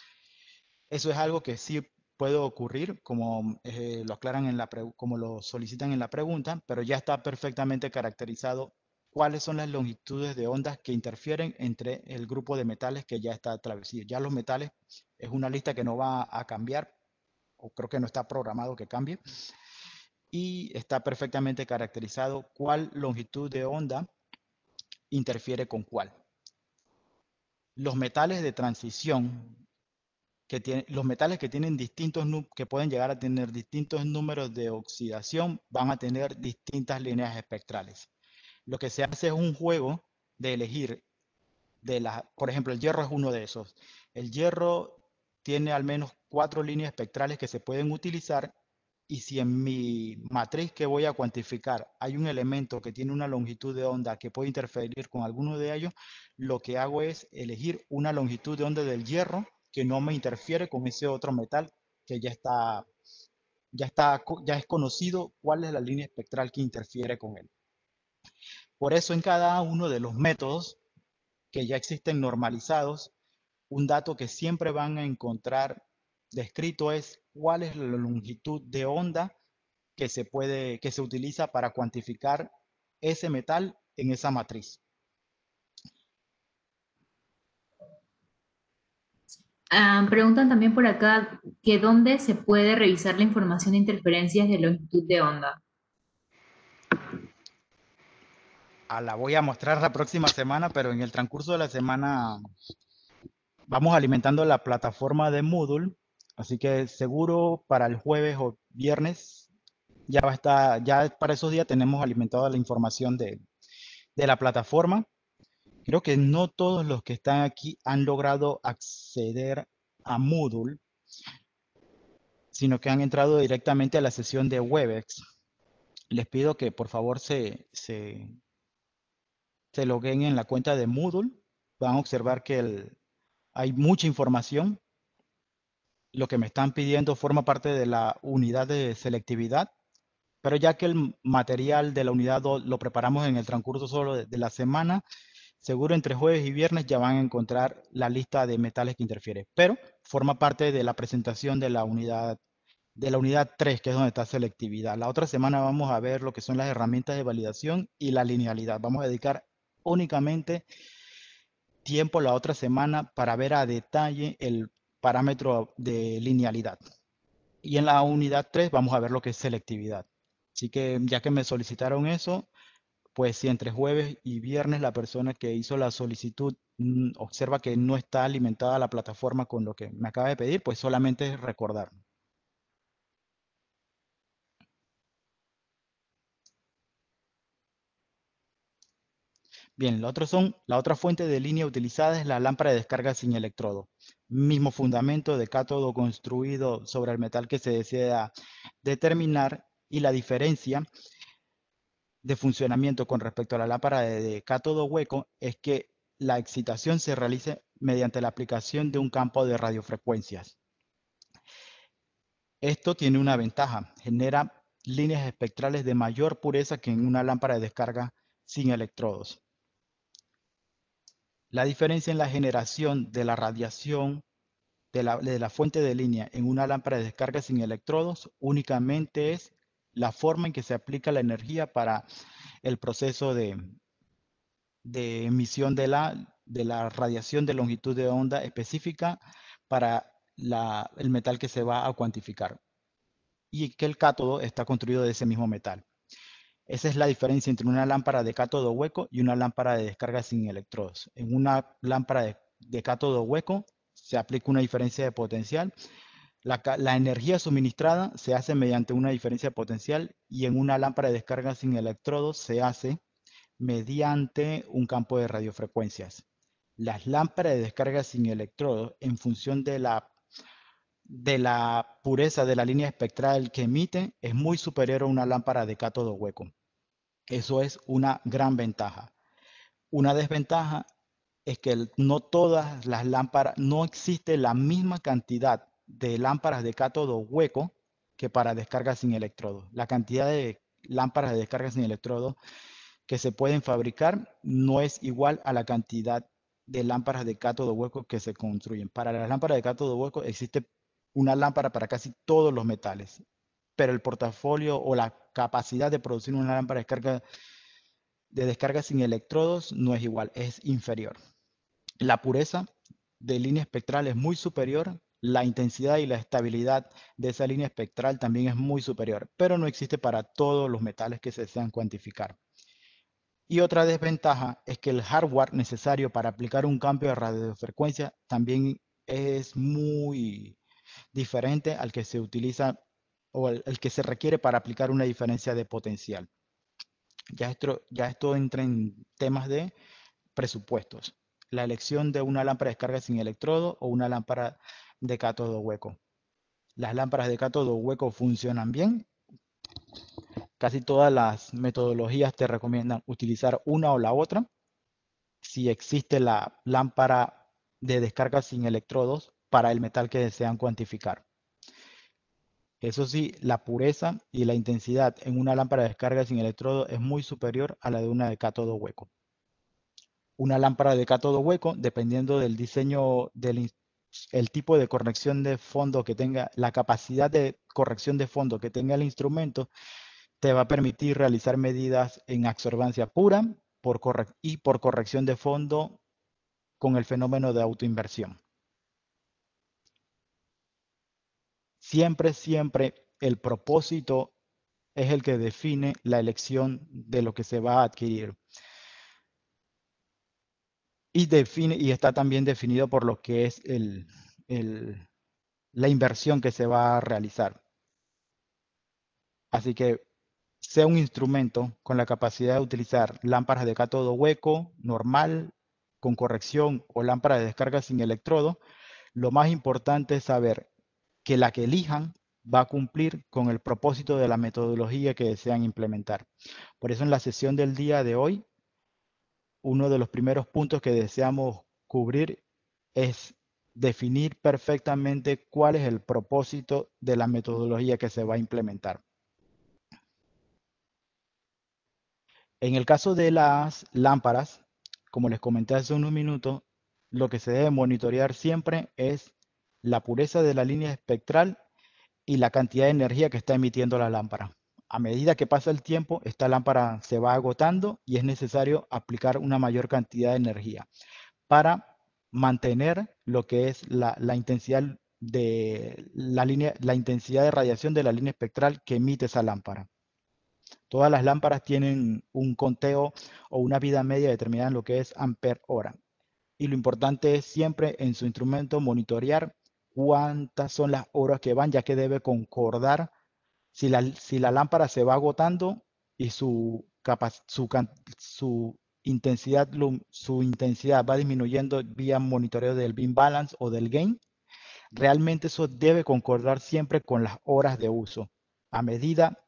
Eso es algo que sí puede ocurrir, como lo aclaran como lo solicitan en la pregunta, pero ya está perfectamente caracterizado cuáles son las longitudes de ondas que interfieren entre el grupo de metales que ya está establecido. Ya los metales es una lista que no va a cambiar, o creo que no está programado que cambie, y está perfectamente caracterizado cuál longitud de onda interfiere con cuál. Los metales de transición los metales que tienen que pueden llegar a tener distintos números de oxidación van a tener distintas líneas espectrales. Lo que se hace es un juego de elegir por ejemplo, el hierro es uno de esos. El hierro tiene al menos 4 líneas espectrales que se pueden utilizar y si en mi matriz que voy a cuantificar hay un elemento que tiene una longitud de onda que puede interferir con alguno de ellos, lo que hago es elegir una longitud de onda del hierro que no me interfiere con ese otro metal que ya es conocido cuál es la línea espectral que interfiere con él. Por eso en cada uno de los métodos que ya existen normalizados, un dato que siempre van a encontrar descrito es cuál es la longitud de onda que se utiliza para cuantificar ese metal en esa matriz. Preguntan también por acá que dónde se puede revisar la información de interferencias de longitud de onda. La voy a mostrar la próxima semana, pero en el transcurso de la semana vamos alimentando la plataforma de Moodle, así que seguro para el jueves o viernes ya va a estar, ya para esos días tenemos alimentada la información de la plataforma. Creo que no todos los que están aquí han logrado acceder a Moodle, sino que han entrado directamente a la sesión de Webex. Les pido que por favor se loguen en la cuenta de Moodle. Van a observar que hay mucha información. Lo que me están pidiendo forma parte de la unidad de selectividad, pero ya que el material de la unidad 2 lo preparamos en el transcurso solo de la semana, seguro entre jueves y viernes ya van a encontrar la lista de metales que interfieren, pero forma parte de la presentación de la unidad 3, que es donde está selectividad. La otra semana vamos a ver lo que son las herramientas de validación y la linealidad. Vamos a dedicar únicamente tiempo la otra semana para ver a detalle el parámetro de linealidad. Y en la unidad 3 vamos a ver lo que es selectividad. Así que ya que me solicitaron eso, pues si entre jueves y viernes la persona que hizo la solicitud observa que no está alimentada la plataforma con lo que me acaba de pedir, pues solamente es recordar. Bien, la otra fuente de línea utilizada es la lámpara de descarga sin electrodo. Mismo fundamento de cátodo construido sobre el metal que se desea determinar y la diferencia de funcionamiento con respecto a la lámpara de cátodo hueco es que la excitación se realice mediante la aplicación de un campo de radiofrecuencias. Esto tiene una ventaja, genera líneas espectrales de mayor pureza que en una lámpara de descarga sin electrodos. La diferencia en la generación de la radiación de la fuente de línea en una lámpara de descarga sin electrodos únicamente es la forma en que se aplica la energía para el proceso de emisión de la radiación de longitud de onda específica para el metal que se va a cuantificar y que el cátodo está construido de ese mismo metal. Esa es la diferencia entre una lámpara de cátodo hueco y una lámpara de descarga sin electrodos. En una lámpara de cátodo hueco se aplica una diferencia de potencial. La energía suministrada se hace mediante una diferencia de potencial y en una lámpara de descarga sin electrodos se hace mediante un campo de radiofrecuencias. Las lámparas de descarga sin electrodos, en función de la pureza de la línea espectral que emite, es muy superior a una lámpara de cátodo hueco. Eso es una gran ventaja. Una desventaja es que no todas las lámparas, no existe la misma cantidad de lámparas de cátodo hueco que para descarga sin electrodos. La cantidad de lámparas de descarga sin electrodos que se pueden fabricar no es igual a la cantidad de lámparas de cátodo hueco que se construyen. Para las lámparas de cátodo hueco existe una lámpara para casi todos los metales, pero el portafolio o la capacidad de producir una lámpara de descarga sin electrodos no es igual, es inferior. La pureza de línea espectral es muy superior, la intensidad y la estabilidad de esa línea espectral también es muy superior, pero no existe para todos los metales que se desean cuantificar. Y otra desventaja es que el hardware necesario para aplicar un cambio de radiofrecuencia también es muy diferente al que se utiliza o el que se requiere para aplicar una diferencia de potencial. Ya esto entra en temas de presupuestos. La elección de una lámpara de descarga sin electrodo o una lámpara de cátodo hueco. Las lámparas de cátodo hueco funcionan bien. Casi todas las metodologías te recomiendan utilizar una o la otra. Si existe la lámpara de descarga sin electrodos para el metal que desean cuantificar. Eso sí, la pureza y la intensidad en una lámpara de descarga sin electrodo es muy superior a la de una de cátodo hueco. Una lámpara de cátodo hueco, dependiendo del diseño, el tipo de corrección de fondo que tenga, la capacidad de corrección de fondo que tenga el instrumento, te va a permitir realizar medidas en absorbancia pura y por corrección de fondo con el fenómeno de autoinversión. Siempre el propósito es el que define la elección de lo que se va a adquirir. Y está también definido por lo que es la inversión que se va a realizar. Así que sea un instrumento con la capacidad de utilizar lámparas de cátodo hueco, normal, con corrección o lámparas de descarga sin electrodo, lo más importante es saber que la que elijan va a cumplir con el propósito de la metodología que desean implementar. Por eso en la sesión del día de hoy, uno de los primeros puntos que deseamos cubrir es definir perfectamente cuál es el propósito de la metodología que se va a implementar. En el caso de las lámparas, como les comenté hace unos minutos, lo que se debe monitorear siempre es la pureza de la línea espectral y la cantidad de energía que está emitiendo la lámpara. A medida que pasa el tiempo, esta lámpara se va agotando y es necesario aplicar una mayor cantidad de energía para mantener lo que es la intensidad de la intensidad de radiación de la línea espectral que emite esa lámpara. Todas las lámparas tienen un conteo o una vida media determinada en lo que es ampere hora. Y lo importante es siempre en su instrumento monitorear cuántas son las horas que van, ya que debe concordar si la lámpara se va agotando y su intensidad va disminuyendo vía monitoreo del beam balance o del gain. Realmente eso debe concordar siempre con las horas de uso. A medida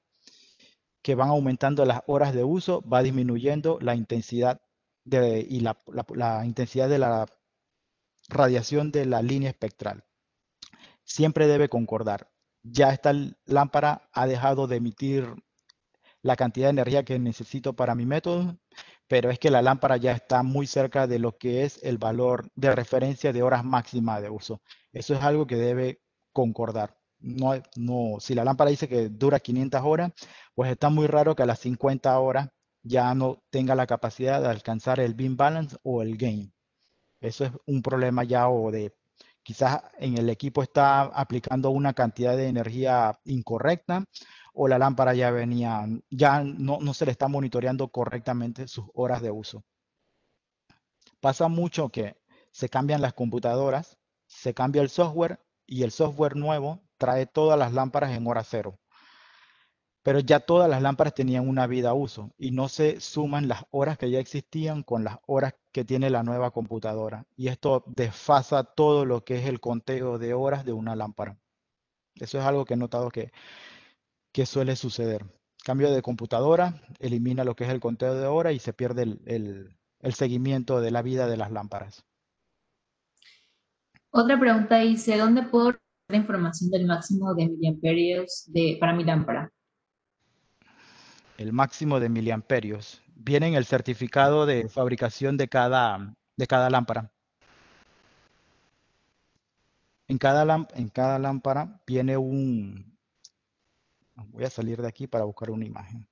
que van aumentando las horas de uso, va disminuyendo la intensidad la intensidad de la radiación de la línea espectral. Siempre debe concordar. Ya esta lámpara ha dejado de emitir la cantidad de energía que necesito para mi método, pero es que la lámpara ya está muy cerca de lo que es el valor de referencia de horas máximas de uso. Eso es algo que debe concordar. Si la lámpara dice que dura 500 horas, pues está muy raro que a las 50 horas ya no tenga la capacidad de alcanzar el beam balance o el gain. Eso es un problema ya o de quizás en el equipo está aplicando una cantidad de energía incorrecta o la lámpara ya no se le está monitoreando correctamente sus horas de uso. Pasa mucho que se cambian las computadoras, se cambia el software y el software nuevo trae todas las lámparas en hora cero. pero ya todas las lámparas tenían una vida uso y no se suman las horas que ya existían con las horas que tiene la nueva computadora. Y esto desfasa todo lo que es el conteo de horas de una lámpara. Eso es algo que he notado que suele suceder. Cambio de computadora, elimina lo que es el conteo de horas y se pierde el seguimiento de la vida de las lámparas. Otra pregunta dice, ¿dónde puedo revisar la información del máximo de miliamperios para mi lámpara? El máximo de miliamperios. Viene en el certificado de fabricación de cada lámpara. En cada lámpara viene un... Voy a salir de aquí para buscar una imagen,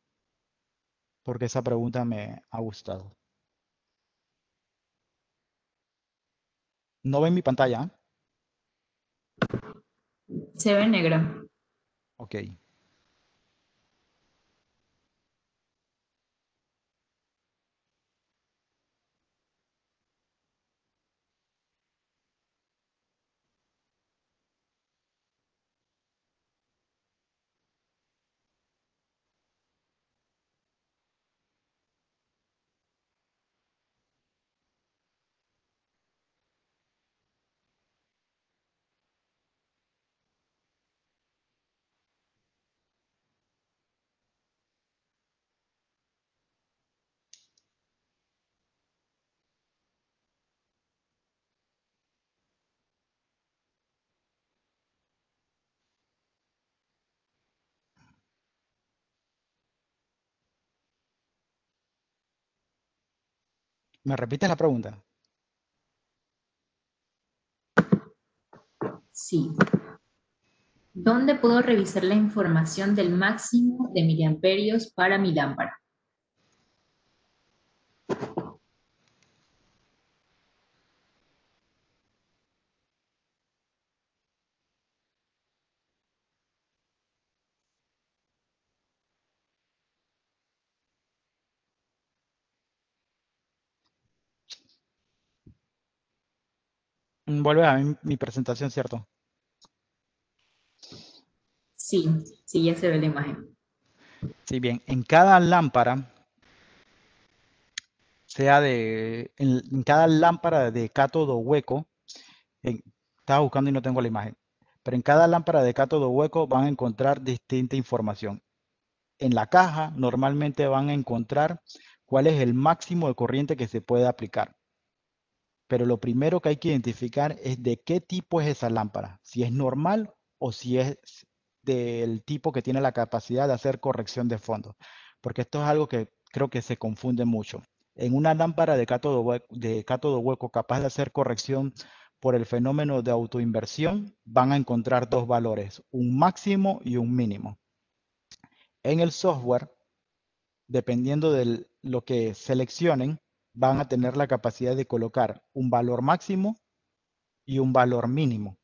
porque esa pregunta me ha gustado. ¿No ven mi pantalla? Se ve negra. Ok. ¿Me repites la pregunta? Sí. ¿Dónde puedo revisar la información del máximo de miliamperios para mi lámpara? Vuelve a mi presentación, ¿cierto? Sí, sí, ya se ve la imagen. Sí, bien. En cada lámpara, en cada lámpara de cátodo hueco, estaba buscando y no tengo la imagen, pero en cada lámpara de cátodo hueco van a encontrar distinta información. En la caja normalmente van a encontrar cuál es el máximo de corriente que se puede aplicar. Pero lo primero que hay que identificar es de qué tipo es esa lámpara, si es normal o si es del tipo que tiene la capacidad de hacer corrección de fondo, porque esto es algo que creo que se confunde mucho. En una lámpara de cátodo hueco capaz de hacer corrección por el fenómeno de autoinversión, van a encontrar dos valores, un máximo y un mínimo. En el software, dependiendo de lo que seleccionen, van a tener la capacidad de colocar un valor máximo y un valor mínimo.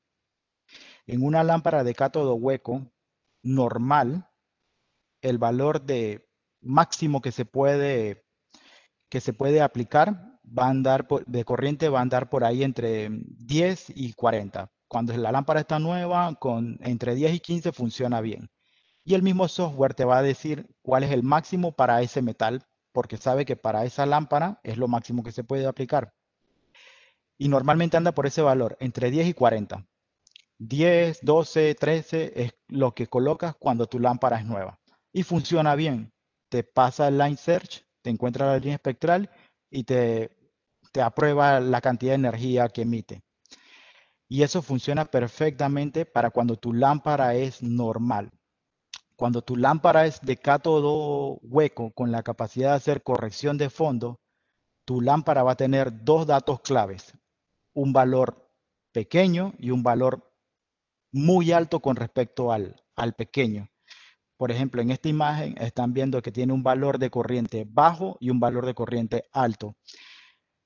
En una lámpara de cátodo hueco normal, el valor de máximo que se puede aplicar de corriente va a andar por ahí entre 10 y 40. Cuando la lámpara está nueva, con entre 10 y 15 funciona bien. Y el mismo software te va a decir cuál es el máximo para ese metal, porque sabe que para esa lámpara es lo máximo que se puede aplicar. Y normalmente anda por ese valor, entre 10 y 40. 10, 12, 13 es lo que colocas cuando tu lámpara es nueva. Y funciona bien. Te pasa el line search, te encuentra la línea espectral y te aprueba la cantidad de energía que emite. Y eso funciona perfectamente para cuando tu lámpara es normal. Cuando tu lámpara es de cátodo hueco con la capacidad de hacer corrección de fondo, tu lámpara va a tener dos datos claves, un valor pequeño y un valor muy alto con respecto al pequeño. Por ejemplo, en esta imagen están viendo que tiene un valor de corriente bajo y un valor de corriente alto.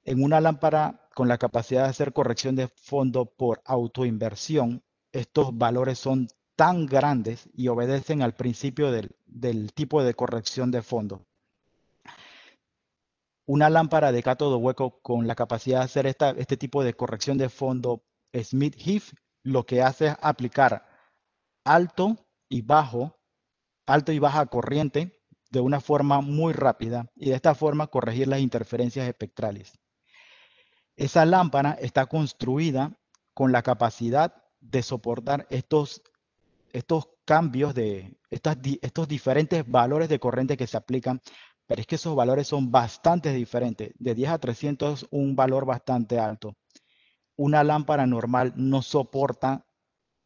En una lámpara con la capacidad de hacer corrección de fondo por autoinversión, estos valores son tan grandes y obedecen al principio del tipo de corrección de fondo. Una lámpara de cátodo hueco con la capacidad de hacer este tipo de corrección de fondo Smith-Heath lo que hace es aplicar alto y bajo alta y baja corriente de una forma muy rápida y de esta forma corregir las interferencias espectrales. Esa lámpara está construida con la capacidad de soportar estos cambios estos diferentes valores de corriente que se aplican, pero es que esos valores son bastante diferentes. De 10 a 300, un valor bastante alto. Una lámpara normal no soporta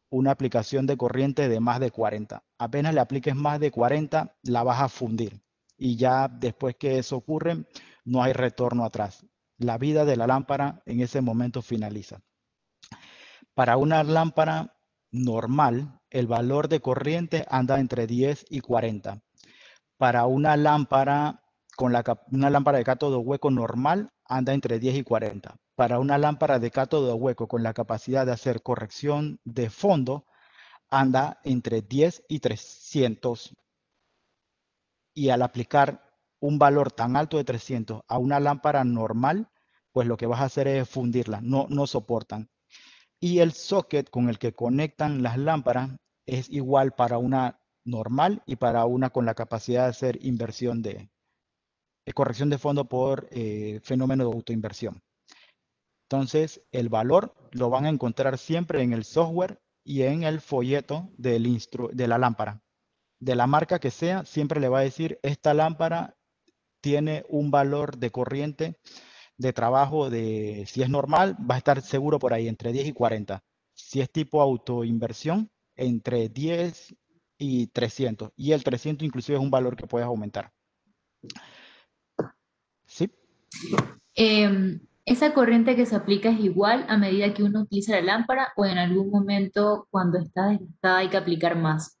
una aplicación de corriente de más de 40. Apenas le apliques más de 40, la vas a fundir. Y ya después que eso ocurre, no hay retorno atrás. La vida de la lámpara en ese momento finaliza. Para una lámpara normal, el valor de corriente anda entre 10 y 40. Para una lámpara una lámpara de cátodo hueco normal anda entre 10 y 40. Para una lámpara de cátodo hueco con la capacidad de hacer corrección de fondo anda entre 10 y 300. Y al aplicar un valor tan alto de 300 a una lámpara normal, pues lo que vas a hacer es fundirla, no soportan. Y el socket con el que conectan las lámparas es igual para una normal y para una con la capacidad de hacer inversión de corrección de fondo por fenómeno de autoinversión. Entonces, el valor lo van a encontrar siempre en el software y en el folleto de la lámpara. De la marca que sea, siempre le va a decir, esta lámpara tiene un valor de corriente de trabajo si es normal, va a estar seguro por ahí, entre 10 y 40. Si es tipo autoinversión, entre 10 y 300. Y el 300 inclusive es un valor que puedes aumentar. ¿Sí? ¿Esa corriente que se aplica es igual a medida que uno utiliza la lámpara o en algún momento cuando está desgastada hay que aplicar más?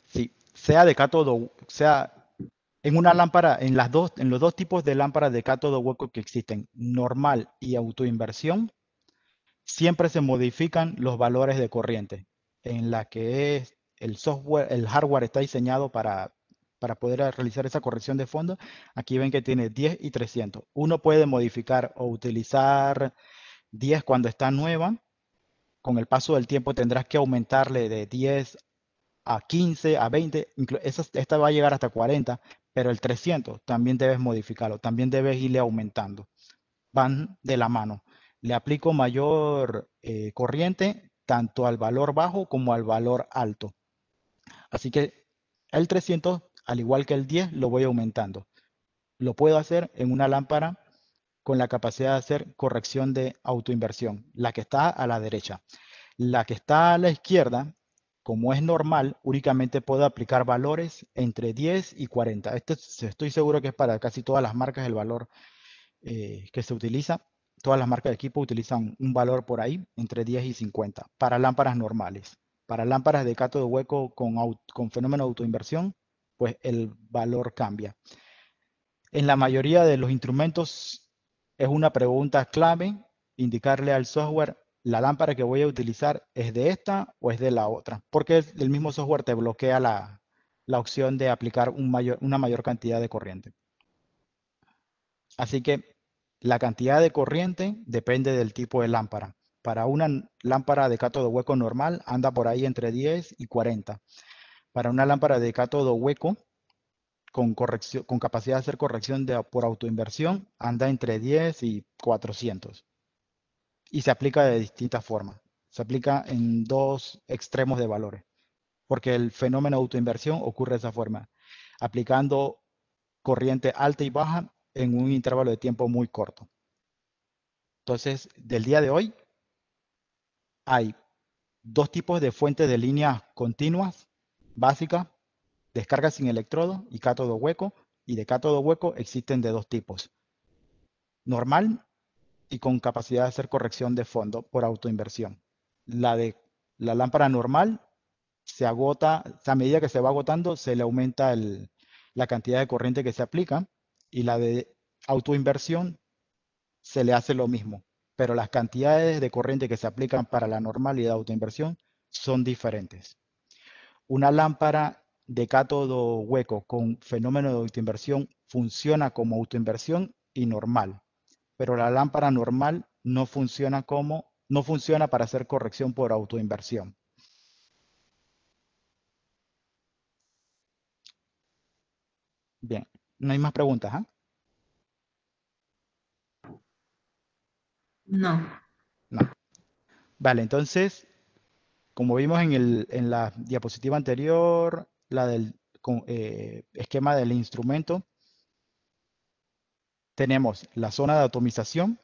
Sí. Sea de cátodo, sea en una lámpara, en los dos tipos de lámparas de cátodo hueco que existen, normal y autoinversión, siempre se modifican los valores de corriente, en la que es el software, el hardware está diseñado para poder realizar esa corrección de fondo. Aquí ven que tiene 10 y 300. Uno puede modificar o utilizar 10 cuando está nueva. Con el paso del tiempo tendrás que aumentarle de 10 a 15, a 20. Esta va a llegar hasta 40, pero el 300 también debes modificarlo, también debes irle aumentando. Van de la mano. Le aplico mayor corriente tanto al valor bajo como al valor alto. Así que el 300, al igual que el 10, lo voy aumentando. Lo puedo hacer en una lámpara con la capacidad de hacer corrección de autoinversión, la que está a la derecha. La que está a la izquierda, como es normal, únicamente puedo aplicar valores entre 10 y 40. Estoy seguro que es para casi todas las marcas el valor que se utiliza. Todas las marcas de equipo utilizan un valor por ahí entre 10 y 50 para lámparas normales. Para lámparas de cátodo hueco con fenómeno de autoinversión, pues el valor cambia. En la mayoría de los instrumentos es una pregunta clave indicarle al software la lámpara que voy a utilizar es de esta o es de la otra, porque el mismo software te bloquea la opción de aplicar una mayor cantidad de corriente. Así que la cantidad de corriente depende del tipo de lámpara. Para una lámpara de cátodo hueco normal anda por ahí entre 10 y 40. Para una lámpara de cátodo hueco con capacidad de hacer corrección por autoinversión anda entre 10 y 400. Y se aplica de distintas formas. Se aplica en dos extremos de valores, porque el fenómeno de autoinversión ocurre de esa forma, aplicando corriente alta y baja en un intervalo de tiempo muy corto. Entonces, del día de hoy hay dos tipos de fuentes de líneas continuas básicas, descarga sin electrodo y cátodo hueco. Y de cátodo hueco existen de dos tipos, normal y con capacidad de hacer corrección de fondo por autoinversión. La lámpara normal se agota, a medida que se va agotando, se le aumenta la cantidad de corriente que se aplica, y la de autoinversión se le hace lo mismo, pero las cantidades de corriente que se aplican para la normal y de autoinversión son diferentes. Una lámpara de cátodo hueco con fenómeno de autoinversión funciona como autoinversión y normal, pero la lámpara normal no funciona para hacer corrección por autoinversión. Bien, no hay más preguntas, ¿ah? No. No. Vale, entonces, como vimos en la diapositiva anterior, la del esquema del instrumento, tenemos la zona de atomización,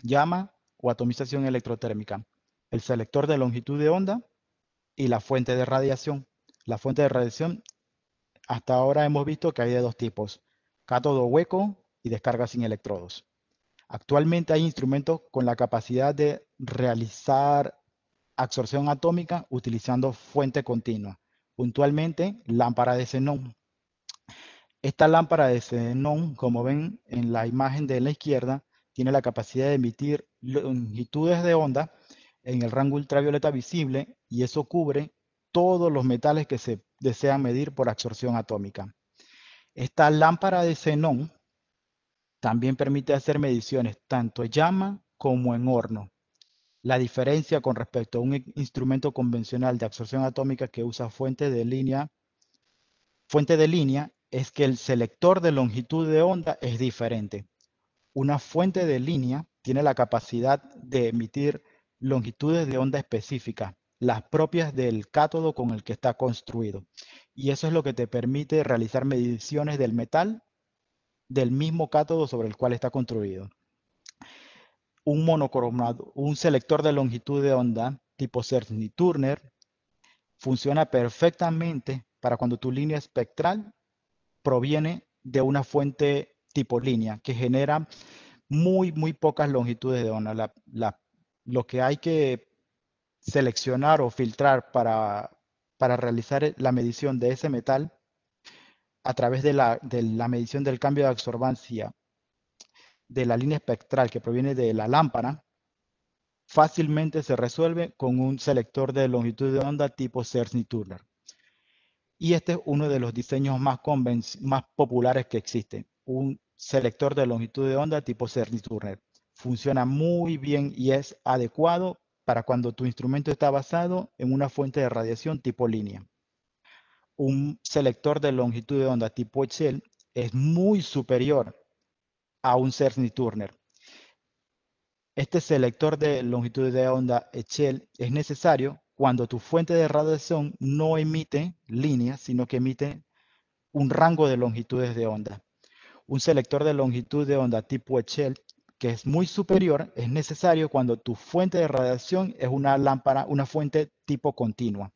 llama o atomización electrotérmica, el selector de longitud de onda y la fuente de radiación. La fuente de radiación, hasta ahora hemos visto que hay de dos tipos, cátodo hueco y descarga sin electrodos. Actualmente hay instrumentos con la capacidad de realizar absorción atómica utilizando fuente continua, puntualmente lámpara de xenón. Esta lámpara de xenón, como ven en la imagen de la izquierda, tiene la capacidad de emitir longitudes de onda en el rango ultravioleta visible y eso cubre todos los metales que se desean medir por absorción atómica. Esta lámpara de xenón también permite hacer mediciones tanto en llama como en horno. La diferencia con respecto a un instrumento convencional de absorción atómica que usa fuente de línea es que el selector de longitud de onda es diferente. Una fuente de línea tiene la capacidad de emitir longitudes de onda específicas, las propias del cátodo con el que está construido. Y eso es lo que te permite realizar mediciones del metal del mismo cátodo sobre el cual está construido. Un monocromado, un selector de longitud de onda tipo Cerny-Turner funciona perfectamente para cuando tu línea espectral proviene de una fuente tipo línea que genera muy pocas longitudes de onda. Lo que hay que seleccionar o filtrar para realizar la medición de ese metal a través de la medición del cambio de absorbancia de la línea espectral que proviene de la lámpara, fácilmente se resuelve con un selector de longitud de onda tipo Cerny-Turner. Y este es uno de los diseños más populares que existen, un selector de longitud de onda tipo Cerny-Turner. Funciona muy bien y es adecuado para cuando tu instrumento está basado en una fuente de radiación tipo línea. Un selector de longitud de onda tipo Echel es muy superior a un Cerny-Turner. Este selector de longitud de onda Echel es necesario cuando tu fuente de radiación no emite líneas, sino que emite un rango de longitudes de onda. Un selector de longitud de onda tipo Echel, que es muy superior, es necesario cuando tu fuente de radiación es una lámpara, una fuente tipo continua.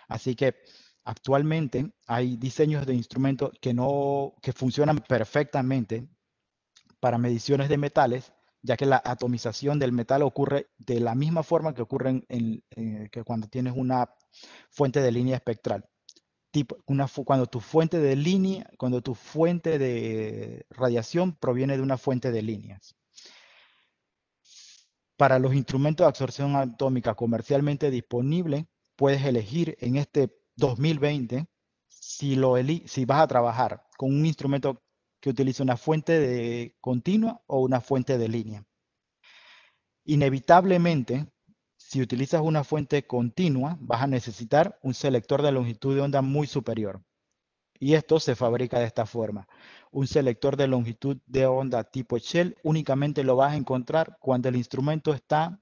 Así que actualmente hay diseños de instrumentos que funcionan perfectamente para mediciones de metales, ya que la atomización del metal ocurre de la misma forma que ocurre que cuando tienes una fuente de línea espectral. Cuando tu fuente de radiación proviene de una fuente de líneas. Para los instrumentos de absorción atómica comercialmente disponibles, puedes elegir en este 2020 si vas a trabajar con un instrumento que utilice una fuente de continua o una fuente de línea. Inevitablemente, si utilizas una fuente continua, vas a necesitar un selector de longitud de onda muy superior. Y esto se fabrica de esta forma. Un selector de longitud de onda tipo Shell únicamente lo vas a encontrar cuando el instrumento está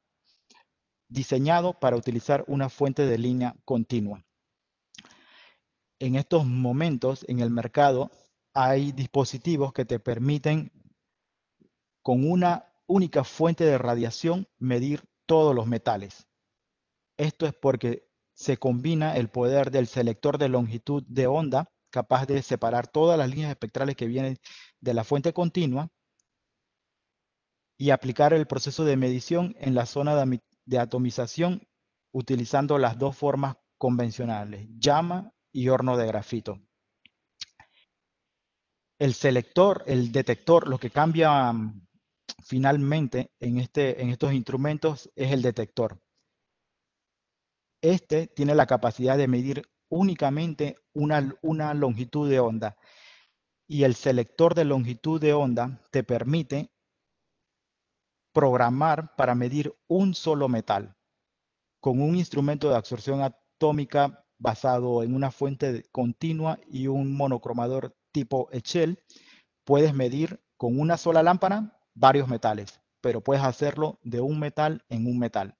diseñado para utilizar una fuente de línea continua. En estos momentos en el mercado hay dispositivos que te permiten con una única fuente de radiación medir todos los metales. Esto es porque se combina el poder del selector de longitud de onda, capaz de separar todas las líneas espectrales que vienen de la fuente continua y aplicar el proceso de medición en la zona de atomización utilizando las dos formas convencionales, llama y horno de grafito. El selector, el detector, lo que cambia finalmente en estos instrumentos es el detector. Este tiene la capacidad de medir únicamente una longitud de onda y el selector de longitud de onda te permite programar para medir un solo metal con un instrumento de absorción atómica basado en una fuente continua y un monocromador tipo Echel, puedes medir con una sola lámpara varios metales, pero puedes hacerlo de un metal en un metal.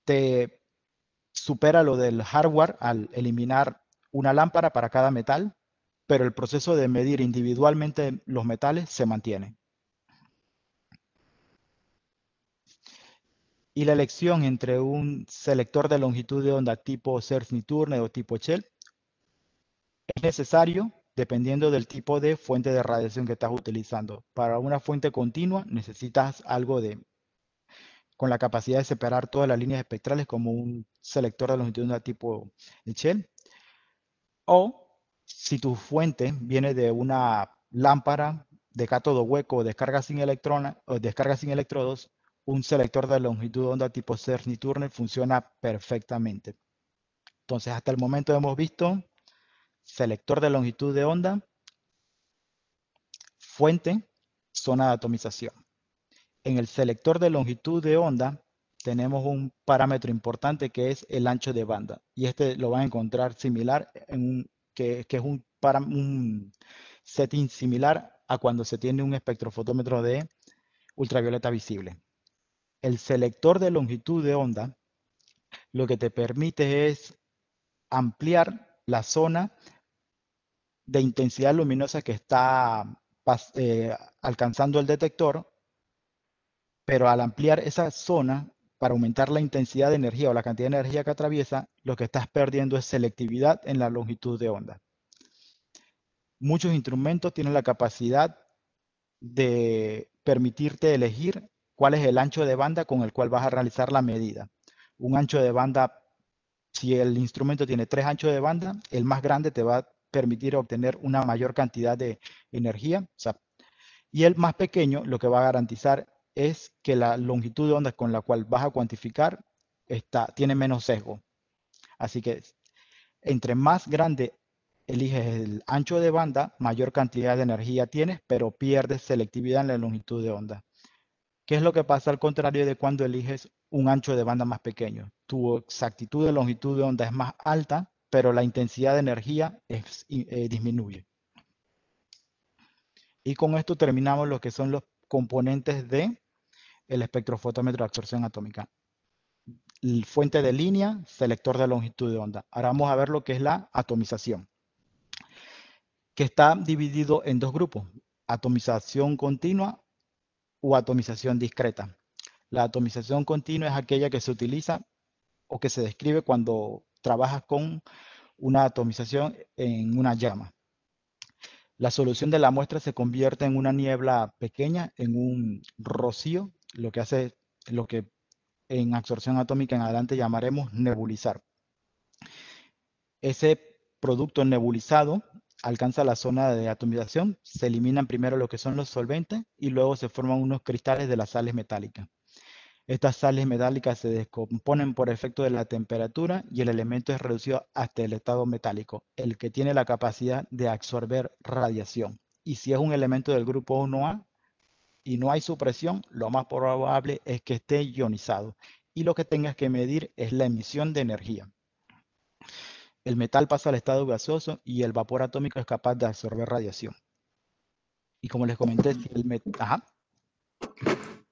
Te supera lo del hardware al eliminar una lámpara para cada metal, pero el proceso de medir individualmente los metales se mantiene. Y la elección entre un selector de longitud de onda tipo Cerny-Turner o tipo Shell es necesario dependiendo del tipo de fuente de radiación que estás utilizando. Para una fuente continua necesitas algo con la capacidad de separar todas las líneas espectrales como un selector de longitud de onda tipo Shell. O si tu fuente viene de una lámpara de cátodo hueco o descarga sin electrones o descarga sin electrodos, un selector de longitud de onda tipo Cerny-Turner funciona perfectamente. Entonces, hasta el momento hemos visto selector de longitud de onda, fuente, zona de atomización. En el selector de longitud de onda tenemos un parámetro importante que es el ancho de banda. Y este lo van a encontrar similar que es un setting similar a cuando se tiene un espectrofotómetro de ultravioleta visible. El selector de longitud de onda lo que te permite es ampliar la zona de intensidad luminosa que está alcanzando el detector, pero al ampliar esa zona para aumentar la intensidad de energía o la cantidad de energía que atraviesa, lo que estás perdiendo es selectividad en la longitud de onda. Muchos instrumentos tienen la capacidad de permitirte elegir cuál es el ancho de banda con el cual vas a realizar la medida. Un ancho de banda, si el instrumento tiene 3 anchos de banda, el más grande te va a permitir obtener una mayor cantidad de energía. O sea, y el más pequeño lo que va a garantizar es que la longitud de onda con la cual vas a cuantificar tiene menos sesgo. Así que entre más grande eliges el ancho de banda, mayor cantidad de energía tienes, pero pierdes selectividad en la longitud de onda. ¿Qué es lo que pasa al contrario de cuando eliges un ancho de banda más pequeño? Tu exactitud de longitud de onda es más alta, pero la intensidad de energía disminuye. Y con esto terminamos lo que son los componentes de el espectrofotómetro de absorción atómica. Fuente de línea, selector de longitud de onda. Ahora vamos a ver lo que es la atomización, que está dividido en dos grupos, atomización continua o atomización discreta. La atomización continua es aquella que se utiliza o que se describe cuando trabajas con una atomización en una llama. La solución de la muestra se convierte en una niebla pequeña, en un rocío, lo que hace, lo que en absorción atómica en adelante llamaremos nebulizar. Ese producto nebulizado alcanza la zona de atomización, se eliminan primero lo que son los solventes y luego se forman unos cristales de las sales metálicas. Estas sales metálicas se descomponen por efecto de la temperatura y el elemento es reducido hasta el estado metálico, el que tiene la capacidad de absorber radiación. Y si es un elemento del grupo 1A y no hay supresión, lo más probable es que esté ionizado. Y lo que tengas que medir es la emisión de energía. El metal pasa al estado gaseoso y el vapor atómico es capaz de absorber radiación. Y como les comenté, si el metal...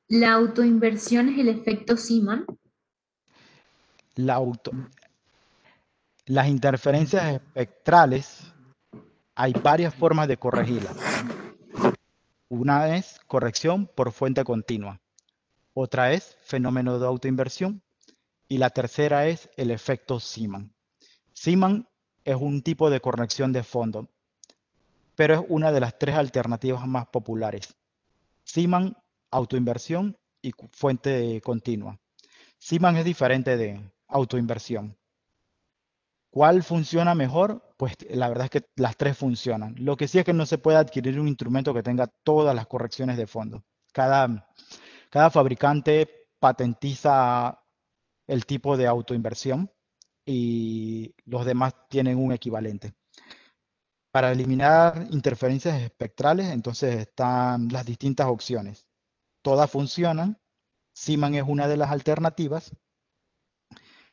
La autoinversión es el efecto Zeeman. La auto... Las interferencias espectrales, hay varias formas de corregirlas. Una es corrección por fuente continua. Otra es fenómeno de autoinversión. Y la tercera es el efecto Zeeman. Zeeman es un tipo de corrección de fondo, pero es una de las tres alternativas más populares. Zeeman, autoinversión y fuente continua. Zeeman es diferente de autoinversión. ¿Cuál funciona mejor? Pues la verdad es que las tres funcionan. Lo que sí es que no se puede adquirir un instrumento que tenga todas las correcciones de fondo. Cada fabricante patentiza el tipo de autoinversión y los demás tienen un equivalente. Para eliminar interferencias espectrales, entonces están las distintas opciones. Todas funcionan. Zeeman es una de las alternativas.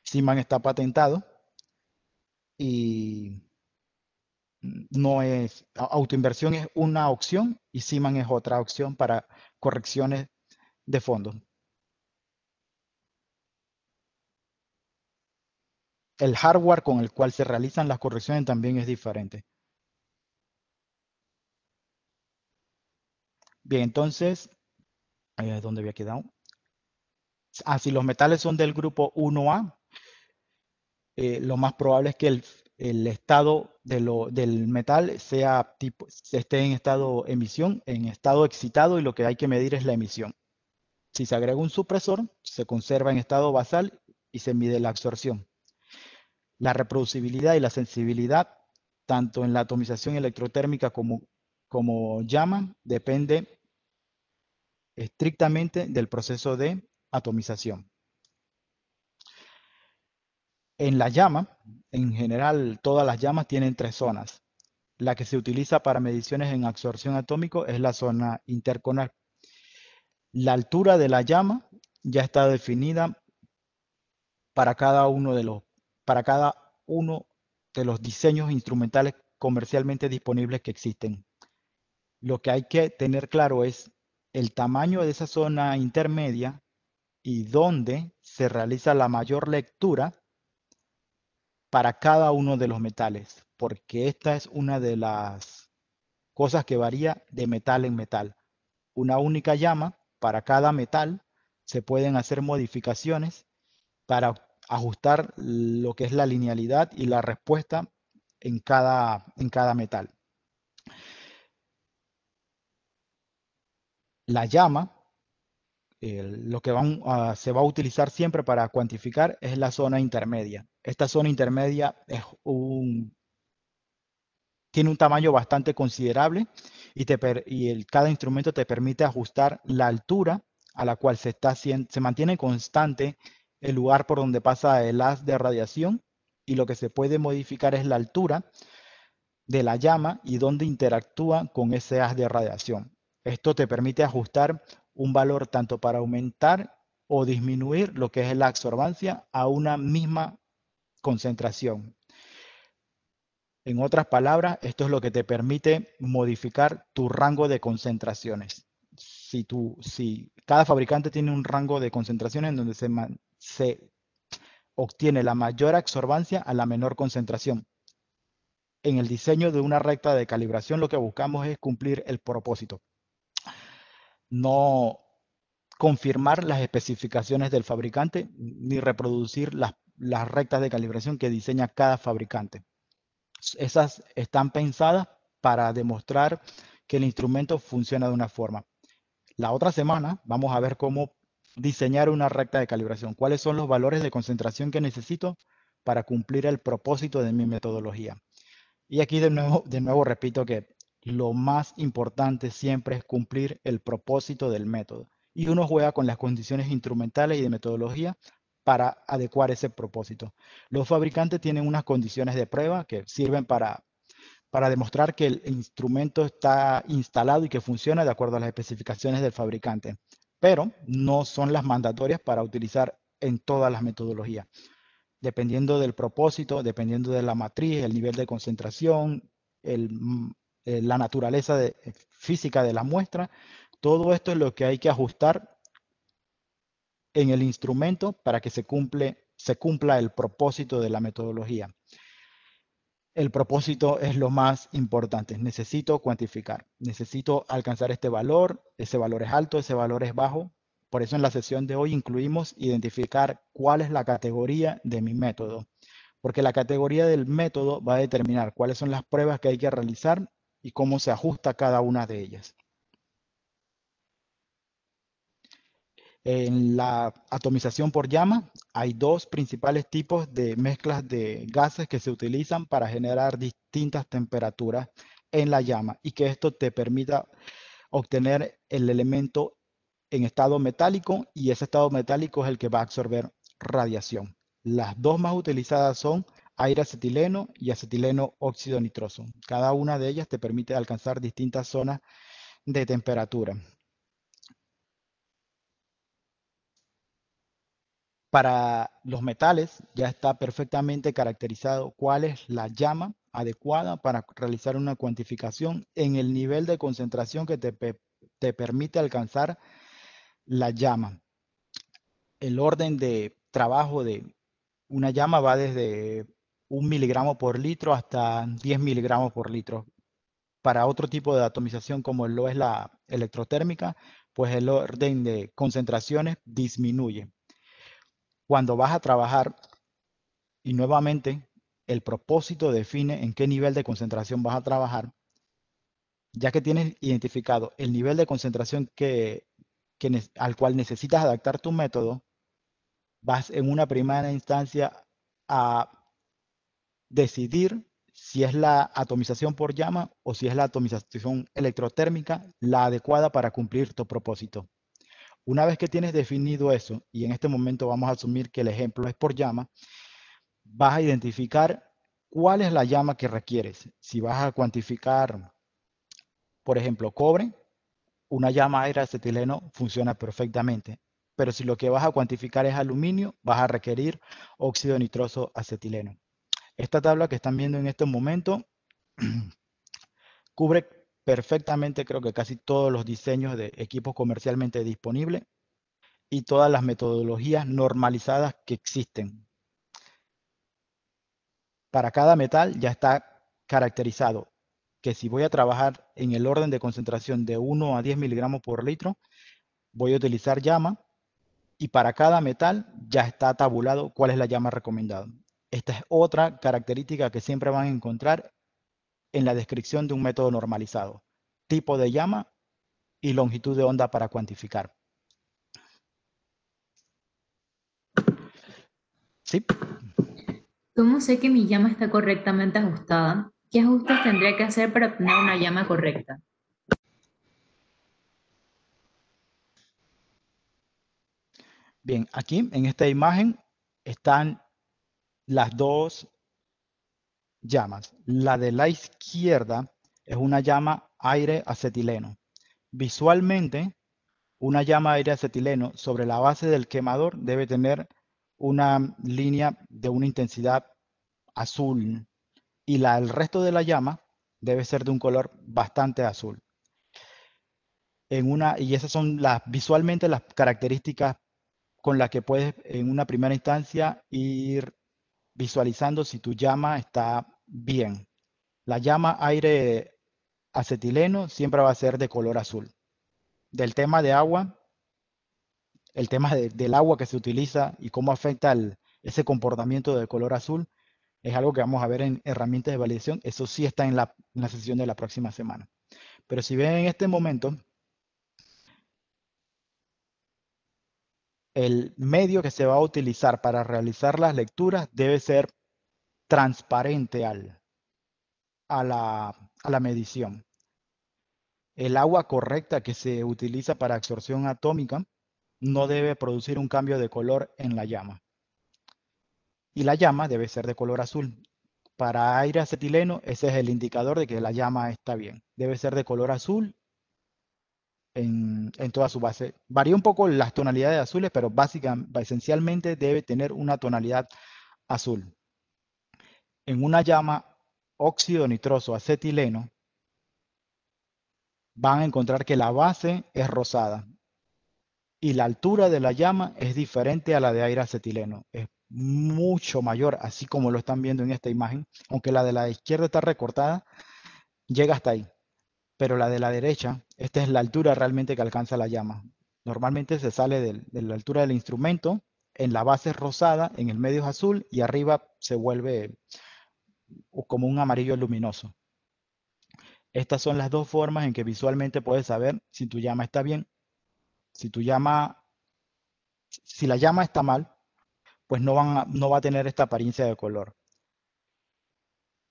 Zeeman está patentado y no es, autoinversión es una opción y Siemens es otra opción para correcciones de fondo. El hardware con el cual se realizan las correcciones también es diferente. Bien, entonces, ¿dónde había quedado? Si los metales son del grupo 1A, lo más probable es que el estado del metal sea tipo, esté en estado emisión, en estado excitado, y lo que hay que medir es la emisión. Si se agrega un supresor, se conserva en estado basal y se mide la absorción. La reproducibilidad y la sensibilidad, tanto en la atomización electrotérmica como llama, depende estrictamente del proceso de atomización. En la llama, en general, todas las llamas tienen tres zonas. La que se utiliza para mediciones en absorción atómico es la zona interconal. La altura de la llama ya está definida para para cada uno de los diseños instrumentales comercialmente disponibles que existen. Lo que hay que tener claro es el tamaño de esa zona intermedia y dónde se realiza la mayor lectura para cada uno de los metales, porque esta es una de las cosas que varía de metal en metal. Una única llama para cada metal, se pueden hacer modificaciones para ajustar lo que es la linealidad y la respuesta en cada metal. La llama, lo que se va a utilizar siempre para cuantificar es la zona intermedia. Esta zona intermedia tiene un tamaño bastante considerable y cada instrumento te permite ajustar la altura a la cual se mantiene constante el lugar por donde pasa el haz de radiación, y lo que se puede modificar es la altura de la llama y dónde interactúa con ese haz de radiación. Esto te permite ajustar un valor tanto para aumentar o disminuir lo que es la absorbancia a una misma concentración. En otras palabras, esto es lo que te permite modificar tu rango de concentraciones. Si cada fabricante tiene un rango de concentraciones en donde se obtiene la mayor absorbancia a la menor concentración. En el diseño de una recta de calibración lo que buscamos es cumplir el propósito, no confirmar las especificaciones del fabricante ni reproducir las rectas de calibración que diseña cada fabricante. Esas están pensadas para demostrar que el instrumento funciona de una forma. La otra semana vamos a ver cómo diseñar una recta de calibración, cuáles son los valores de concentración que necesito para cumplir el propósito de mi metodología. Y aquí de nuevo repito que lo más importante siempre es cumplir el propósito del método. Y uno juega con las condiciones instrumentales y de metodología para adecuar ese propósito. Los fabricantes tienen unas condiciones de prueba que sirven para demostrar que el instrumento está instalado y que funciona de acuerdo a las especificaciones del fabricante, pero no son las mandatorias para utilizar en todas las metodologías. Dependiendo del propósito, dependiendo de la matriz, el nivel de concentración, la naturaleza física de la muestra, todo esto es lo que hay que ajustar en el instrumento para que se cumpla el propósito de la metodología. El propósito es lo más importante. Necesito cuantificar, necesito alcanzar este valor, ese valor es alto, ese valor es bajo. Por eso en la sesión de hoy incluimos identificar cuál es la categoría de mi método, porque la categoría del método va a determinar cuáles son las pruebas que hay que realizar y cómo se ajusta cada una de ellas. En la atomización por llama hay dos principales tipos de mezclas de gases que se utilizan para generar distintas temperaturas en la llama y que esto te permita obtener el elemento en estado metálico, y ese estado metálico es el que va a absorber radiación. Las dos más utilizadas son aire acetileno y acetileno óxido nitroso. Cada una de ellas te permite alcanzar distintas zonas de temperatura. Para los metales ya está perfectamente caracterizado cuál es la llama adecuada para realizar una cuantificación en el nivel de concentración que te permite alcanzar la llama. El orden de trabajo de una llama va desde 1 miligramo por litro hasta 10 miligramos por litro. Para otro tipo de atomización como lo es la electrotérmica, pues el orden de concentraciones disminuye. Cuando vas a trabajar, y nuevamente el propósito define en qué nivel de concentración vas a trabajar, ya que tienes identificado el nivel de concentración al cual necesitas adaptar tu método, vas en una primera instancia a decidir si es la atomización por llama o si es la atomización electrotérmica la adecuada para cumplir tu propósito. Una vez que tienes definido eso, y en este momento vamos a asumir que el ejemplo es por llama, vas a identificar cuál es la llama que requieres. Si vas a cuantificar, por ejemplo, cobre, una llama aire acetileno funciona perfectamente. Pero si lo que vas a cuantificar es aluminio, vas a requerir óxido nitroso acetileno. Esta tabla que están viendo en este momento cubre perfectamente, creo que casi todos los diseños de equipos comercialmente disponibles y todas las metodologías normalizadas que existen. Para cada metal ya está caracterizado que si voy a trabajar en el orden de concentración de 1 a 10 miligramos por litro, voy a utilizar llama y para cada metal ya está tabulado cuál es la llama recomendada. Esta es otra característica que siempre van a encontrar en la descripción de un método normalizado. Tipo de llama y longitud de onda para cuantificar. ¿Sí? ¿Cómo sé que mi llama está correctamente ajustada? ¿Qué ajustes tendría que hacer para obtener una llama correcta? Bien, aquí en esta imagen están las dos llamas. La de la izquierda es una llama aire acetileno. Visualmente, una llama aire acetileno sobre la base del quemador debe tener una línea de una intensidad azul y el resto de la llama debe ser de un color bastante azul. Y esas son visualmente las características con las que puedes en una primera instancia ir visualizando si tu llama está bien. La llama aire acetileno siempre va a ser de color azul. Del tema de agua, el tema del agua que se utiliza y cómo afecta ese comportamiento de color azul es algo que vamos a ver en herramientas de validación. Eso sí está en la sesión de la próxima semana. Pero si ven en este momento, el medio que se va a utilizar para realizar las lecturas debe ser transparente a la medición. El agua correcta que se utiliza para absorción atómica no debe producir un cambio de color en la llama. Y la llama debe ser de color azul. Para aire acetileno, ese es el indicador de que la llama está bien. Debe ser de color azul en toda su base. Varía un poco las tonalidades azules, pero esencialmente debe tener una tonalidad azul. En una llama óxido nitroso acetileno, van a encontrar que la base es rosada y la altura de la llama es diferente a la de aire acetileno. Es mucho mayor, así como lo están viendo en esta imagen, aunque la de la izquierda está recortada, llega hasta ahí. Pero la de la derecha, esta es la altura realmente que alcanza la llama. Normalmente se sale de la altura del instrumento, en la base es rosada, en el medio es azul y arriba se vuelve como un amarillo luminoso. Estas son las dos formas en que visualmente puedes saber si tu llama está bien. Si la llama está mal, pues no va a tener esta apariencia de color.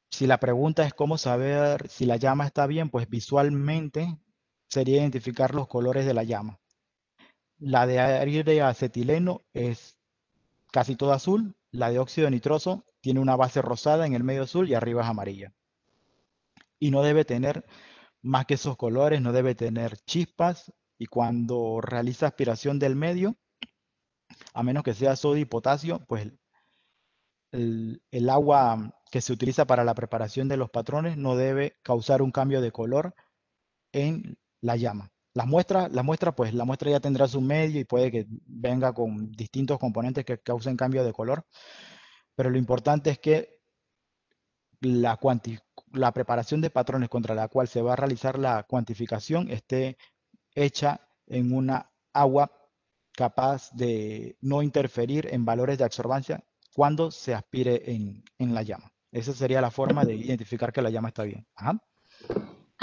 Si la pregunta es cómo saber si la llama está bien, pues visualmente sería identificar los colores de la llama. La de aire acetileno es casi toda azul, la de óxido nitroso tiene una base rosada en el medio azul y arriba es amarilla. Y no debe tener más que esos colores, no debe tener chispas y cuando realiza aspiración del medio, a menos que sea sodio y potasio, pues el agua que se utiliza para la preparación de los patrones no debe causar un cambio de color en la llama. Pues la muestra ya tendrá su medio y puede que venga con distintos componentes que causen cambio de color, pero lo importante es que la, la preparación de patrones contra la cual se va a realizar la cuantificación esté hecha en una agua capaz de no interferir en valores de absorbancia cuando se aspire en la llama. Esa sería la forma de identificar que la llama está bien. Ajá.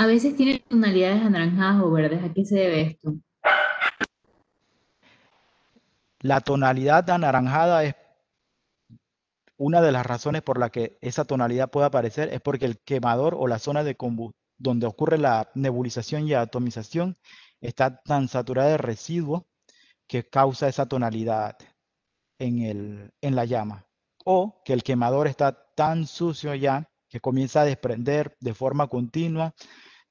A veces tiene tonalidades anaranjadas o verdes. ¿A qué se debe esto? La tonalidad anaranjada es una de las razones por la que esa tonalidad puede aparecer, es porque el quemador o la zona de donde ocurre la nebulización y atomización está tan saturada de residuos que causa esa tonalidad en la llama. O que el quemador está tan sucio ya que comienza a desprender de forma continua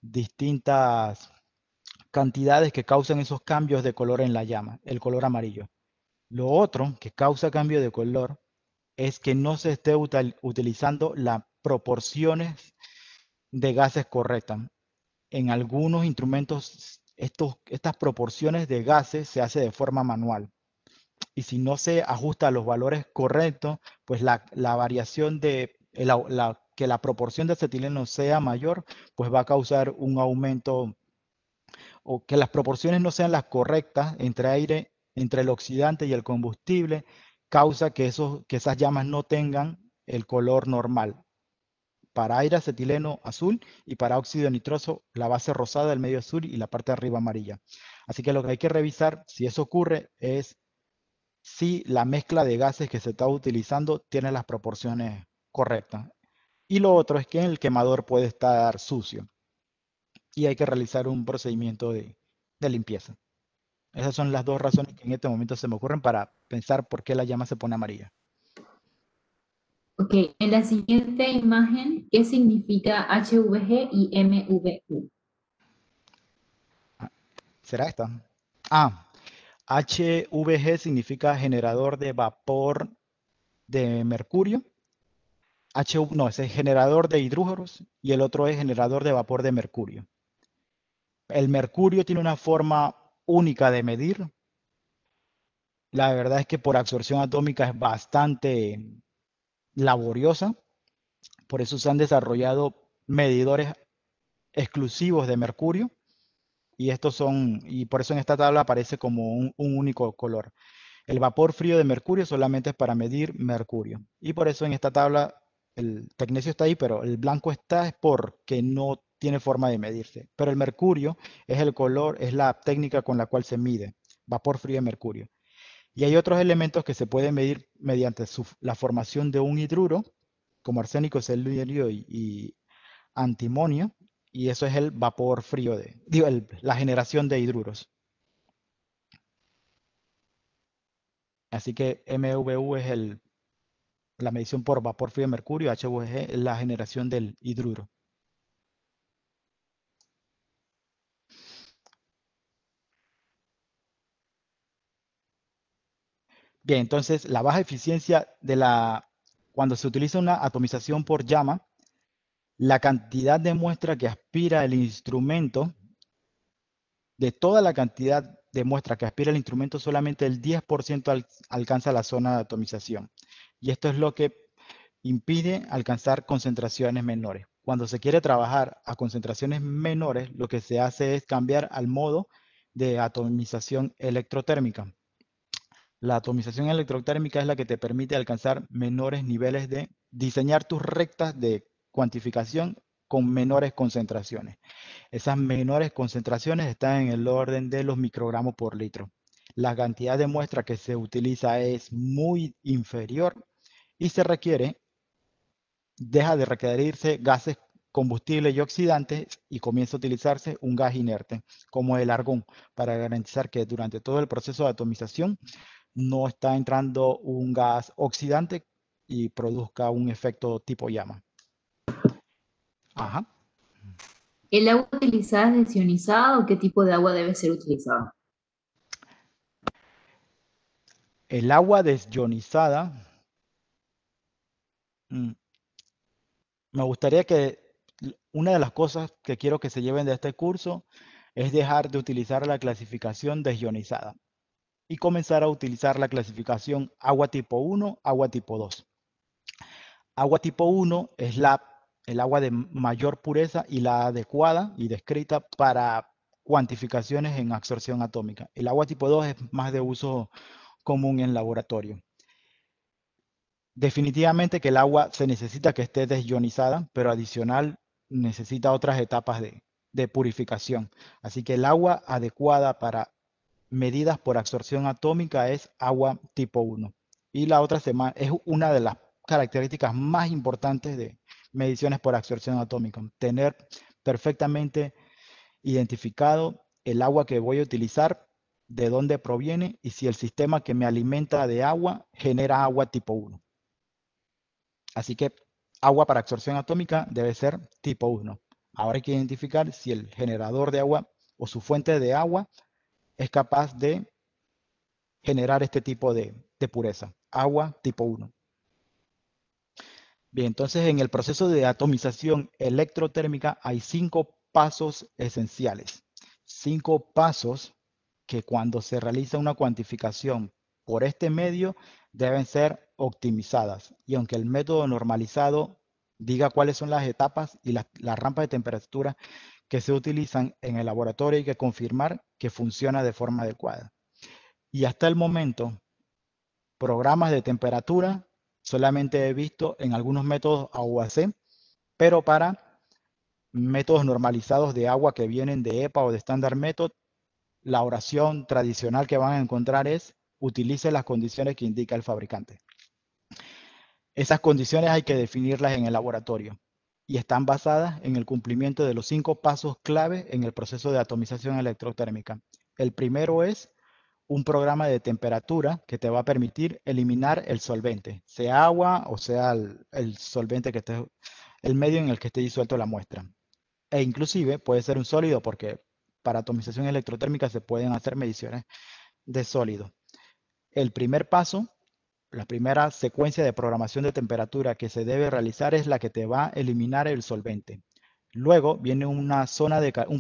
distintas cantidades que causan esos cambios de color en la llama, el color amarillo. Lo otro que causa cambio de color es que no se esté utilizando las proporciones de gases correctas. En algunos instrumentos estas proporciones de gases se hace de forma manual. Y si no se ajusta a los valores correctos, pues la variación que la proporción de acetileno sea mayor, pues va a causar un aumento o que las proporciones no sean las correctas entre el oxidante y el combustible, causa que esas llamas no tengan el color normal. Para aire acetileno azul y para óxido nitroso la base rosada, el medio azul y la parte de arriba amarilla. Así que lo que hay que revisar si eso ocurre es si la mezcla de gases que se está utilizando tiene las proporciones correctas. Y lo otro es que el quemador puede estar sucio y hay que realizar un procedimiento de limpieza. Esas son las dos razones que en este momento se me ocurren para pensar por qué la llama se pone amarilla. Ok, en la siguiente imagen, ¿qué significa HVG y MVU? ¿Será esta? Ah, HVG significa generador de vapor de mercurio. No, ese es generador de hidrógenos y el otro es generador de vapor de mercurio. El mercurio tiene una forma única de medir. La verdad es que por absorción atómica es bastante laboriosa. Por eso se han desarrollado medidores exclusivos de mercurio. Y por eso en esta tabla aparece como un único color. El vapor frío de mercurio solamente es para medir mercurio. Y por eso en esta tabla el tecnecio está ahí, pero el blanco está es porque no tiene forma de medirse. Pero el mercurio es el color, es la técnica con la cual se mide. Vapor frío de mercurio. Y hay otros elementos que se pueden medir mediante la formación de un hidruro, como arsénico, selenio y antimonio. Y eso es el vapor frío la generación de hidruros. Así que MVU es la medición por vapor frío de mercurio, HVG es la generación del hidruro. Bien, entonces la baja eficiencia cuando se utiliza una atomización por llama, la cantidad de muestra que aspira el instrumento, de toda la cantidad de muestra que aspira el instrumento, solamente el 10% alcanza la zona de atomización. Y esto es lo que impide alcanzar concentraciones menores. Cuando se quiere trabajar a concentraciones menores, lo que se hace es cambiar al modo de atomización electrotérmica. La atomización electrotérmica es la que te permite alcanzar menores niveles de diseñar tus rectas de cuantificación con menores concentraciones. Esas menores concentraciones están en el orden de los microgramos por litro. La cantidad de muestra que se utiliza es muy inferior y deja de requerirse gases combustibles y oxidantes y comienza a utilizarse un gas inerte, como el argón, para garantizar que durante todo el proceso de atomización no está entrando un gas oxidante y produzca un efecto tipo llama. Ajá. ¿El agua utilizada es desionizada o qué tipo de agua debe ser utilizada? El agua desionizada, mm, me gustaría que una de las cosas que quiero que se lleven de este curso es dejar de utilizar la clasificación desionizada y comenzar a utilizar la clasificación agua tipo 1, agua tipo 2. Agua tipo 1 es el agua de mayor pureza y la adecuada y descrita para cuantificaciones en absorción atómica. El agua tipo 2 es más de uso común en laboratorio. Definitivamente que el agua se necesita que esté desionizada, pero adicional necesita otras etapas de purificación. Así que el agua adecuada para medidas por absorción atómica es agua tipo 1. Y la otra es una de las características más importantes de mediciones por absorción atómica. Tener perfectamente identificado el agua que voy a utilizar, de dónde proviene y si el sistema que me alimenta de agua genera agua tipo 1. Así que agua para absorción atómica debe ser tipo 1. Ahora hay que identificar si el generador de agua o su fuente de agua es capaz de generar este tipo de pureza, agua tipo 1. Bien, entonces en el proceso de atomización electrotérmica hay 5 pasos esenciales. 5 pasos que cuando se realiza una cuantificación por este medio deben ser optimizadas. Y aunque el método normalizado diga cuáles son las etapas y las rampas de temperatura que se utilizan en el laboratorio, hay que confirmar que funciona de forma adecuada. Y hasta el momento, programas de temperatura solamente he visto en algunos métodos AUAC, pero para métodos normalizados de agua que vienen de EPA o de Standard Method, la oración tradicional que van a encontrar es utilice las condiciones que indica el fabricante. Esas condiciones hay que definirlas en el laboratorio y están basadas en el cumplimiento de los 5 pasos clave en el proceso de atomización electrotérmica. El primero es un programa de temperatura que te va a permitir eliminar el solvente, sea agua o sea el solvente que esté, el medio en el que esté disuelto la muestra. E inclusive puede ser un sólido porque para atomización electrotérmica se pueden hacer mediciones de sólido. El primer paso, la primera secuencia de programación de temperatura que se debe realizar es la que te va a eliminar el solvente. Luego viene un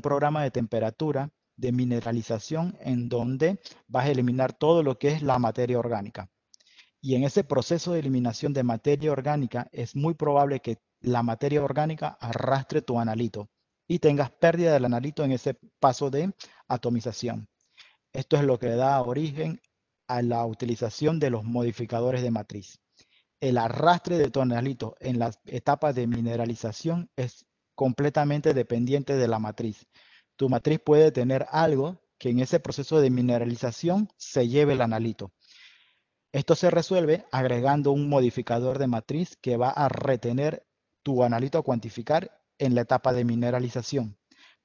programa de temperatura de mineralización en donde vas a eliminar todo lo que es la materia orgánica. Y en ese proceso de eliminación de materia orgánica es muy probable que la materia orgánica arrastre tu analito y tengas pérdida del analito en ese paso de atomización. Esto es lo que da origen a la utilización de los modificadores de matriz. El arrastre de tu analito en las etapas de mineralización es completamente dependiente de la matriz. Tu matriz puede tener algo que en ese proceso de mineralización se lleve el analito. Esto se resuelve agregando un modificador de matriz que va a retener tu analito a cuantificar en la etapa de mineralización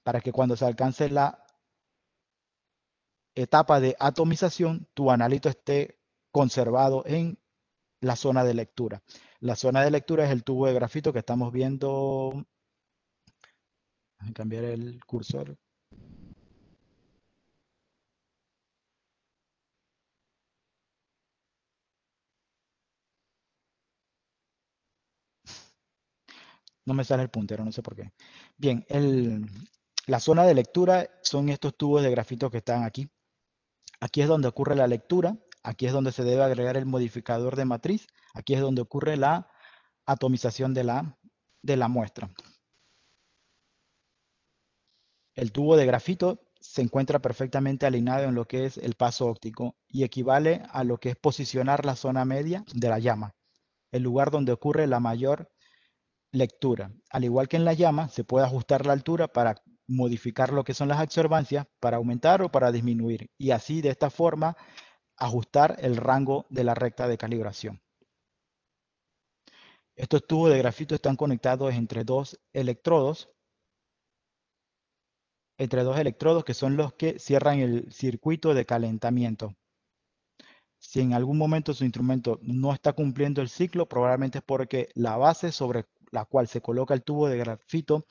para que cuando se alcance la etapa de atomización, tu analito esté conservado en la zona de lectura. La zona de lectura es el tubo de grafito que estamos viendo. Voy a cambiar el cursor. No me sale el puntero, no sé por qué. Bien, la zona de lectura son estos tubos de grafito que están aquí. Aquí es donde ocurre la lectura, aquí es donde se debe agregar el modificador de matriz, aquí es donde ocurre la atomización de la muestra. El tubo de grafito se encuentra perfectamente alineado en lo que es el paso óptico y equivale a lo que es posicionar la zona media de la llama, el lugar donde ocurre la mayor lectura. Al igual que en la llama, se puede ajustar la altura para modificar lo que son las absorbancias, para aumentar o para disminuir, y así de esta forma ajustar el rango de la recta de calibración. Estos tubos de grafito están conectados entre dos electrodos que son los que cierran el circuito de calentamiento. Si en algún momento su instrumento no está cumpliendo el ciclo, probablemente es porque la base sobre la cual se coloca el tubo de grafito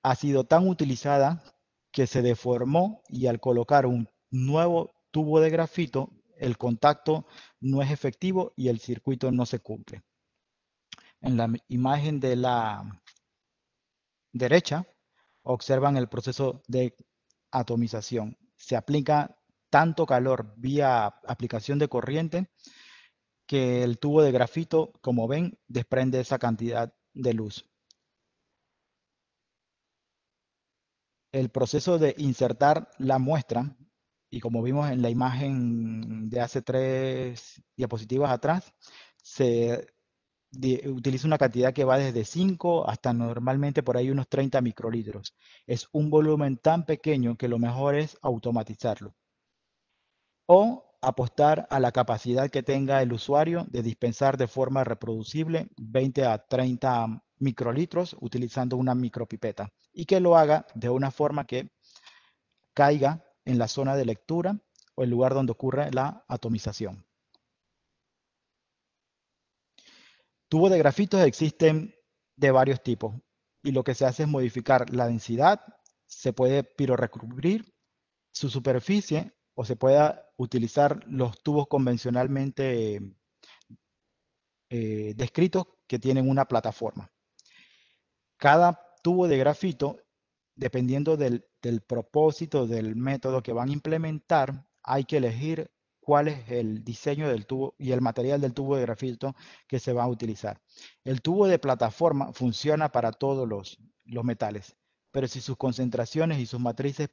ha sido tan utilizada que se deformó y al colocar un nuevo tubo de grafito, el contacto no es efectivo y el circuito no se cumple. En la imagen de la derecha, observan el proceso de atomización. Se aplica tanto calor vía aplicación de corriente que el tubo de grafito, como ven, desprende esa cantidad de luz. El proceso de insertar la muestra, y como vimos en la imagen de hace 3 diapositivas atrás, se utiliza una cantidad que va desde 5 hasta normalmente por ahí unos 30 microlitros. Es un volumen tan pequeño que lo mejor es automatizarlo o apostar a la capacidad que tenga el usuario de dispensar de forma reproducible 20 a 30 microlitros utilizando una micropipeta y que lo haga de una forma que caiga en la zona de lectura o el lugar donde ocurre la atomización. Tubos de grafitos existen de varios tipos y lo que se hace es modificar la densidad, se puede pirorrecubrir su superficie o se puede utilizar los tubos convencionalmente descritos que tienen una plataforma. Cada tubo de grafito, dependiendo del propósito del método que van a implementar, hay que elegir cuál es el diseño del tubo y el material del tubo de grafito que se va a utilizar. El tubo de plataforma funciona para todos los metales, pero si sus concentraciones y sus matrices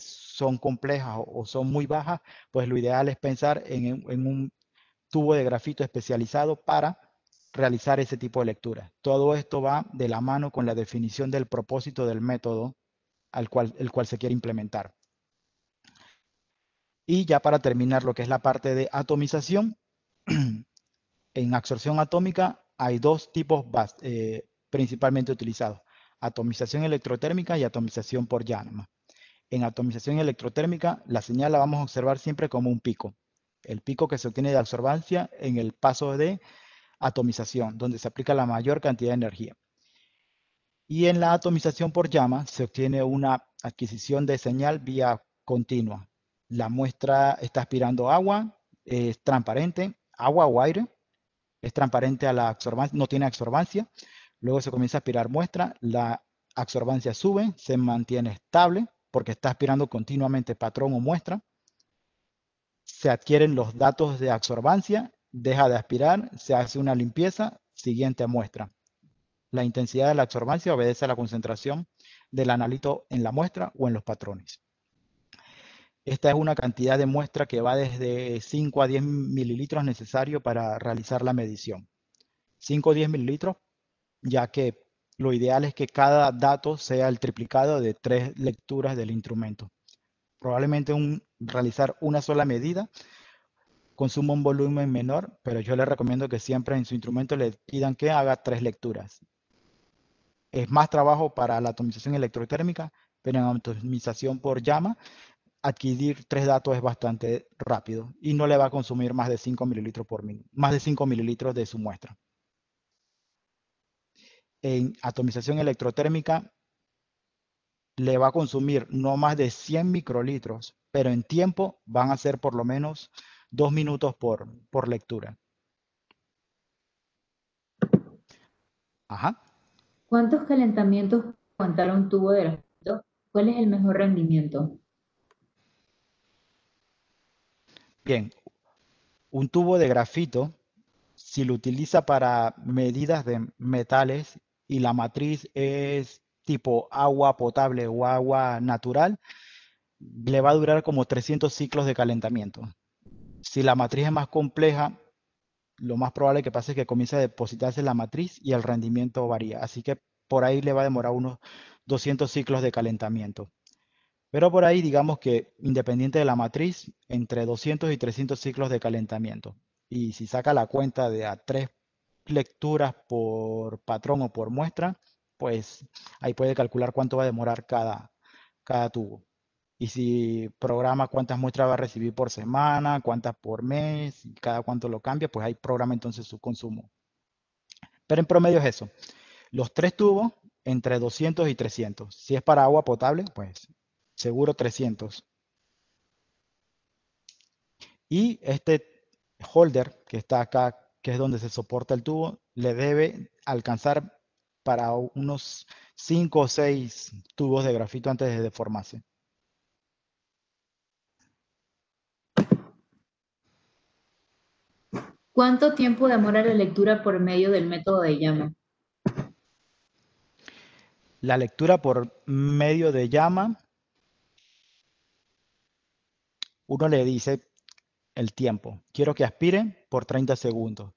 son complejas o son muy bajas, pues lo ideal es pensar en un tubo de grafito especializado para realizar ese tipo de lectura. Todo esto va de la mano con la definición del propósito del método el cual se quiere implementar. Y ya para terminar lo que es la parte de atomización, en absorción atómica hay dos tipos principalmente utilizados, atomización electrotérmica y atomización por llama. En atomización electrotérmica, la señal la vamos a observar siempre como un pico. El pico que se obtiene de absorbancia en el paso de atomización, donde se aplica la mayor cantidad de energía. Y en la atomización por llama se obtiene una adquisición de señal vía continua. La muestra está aspirando agua, es transparente, agua o aire, es transparente a la absorbancia, no tiene absorbancia. Luego se comienza a aspirar muestra, la absorbancia sube, se mantiene estable porque está aspirando continuamente patrón o muestra. Se adquieren los datos de absorbancia, deja de aspirar, se hace una limpieza, siguiente muestra. La intensidad de la absorbancia obedece a la concentración del analito en la muestra o en los patrones. Esta es una cantidad de muestra que va desde 5 a 10 mililitros necesario para realizar la medición. 5 o 10 mililitros, ya que lo ideal es que cada dato sea el triplicado de 3 lecturas del instrumento. Probablemente realizar una sola medida consuma un volumen menor, pero yo le recomiendo que siempre en su instrumento le pidan que haga 3 lecturas. Es más trabajo para la atomización electrotérmica, pero en atomización por llama, adquirir 3 datos es bastante rápido y no le va a consumir más de 5 mililitros por minuto, más de 5 mililitros de su muestra. En atomización electrotérmica le va a consumir no más de 100 microlitros, pero en tiempo van a ser por lo menos 2 minutos por lectura. Ajá. ¿Cuántos calentamientos puede aguantar un tubo de grafito? ¿Cuál es el mejor rendimiento? Bien, un tubo de grafito, si lo utiliza para medidas de metales y la matriz es tipo agua potable o agua natural, le va a durar como 300 ciclos de calentamiento. Si la matriz es más compleja, lo más probable que pase es que comience a depositarse la matriz y el rendimiento varía. Así que por ahí le va a demorar unos 200 ciclos de calentamiento. Pero por ahí digamos que independiente de la matriz, entre 200 y 300 ciclos de calentamiento. Y si saca la cuenta de a 3 lecturas por patrón o por muestra, pues ahí puede calcular cuánto va a demorar cada tubo. Y si programa cuántas muestras va a recibir por semana, cuántas por mes, y cada cuánto lo cambia, pues ahí programa entonces su consumo. Pero en promedio es eso. Los 3 tubos entre 200 y 300. Si es para agua potable, pues seguro 300. Y este holder que está acá, que es donde se soporta el tubo, le debe alcanzar para unos 5 o 6 tubos de grafito antes de deformarse. ¿Cuánto tiempo demora la lectura por medio del método de llama? La lectura por medio de llama, uno le dice el tiempo. Quiero que aspire por 30 segundos.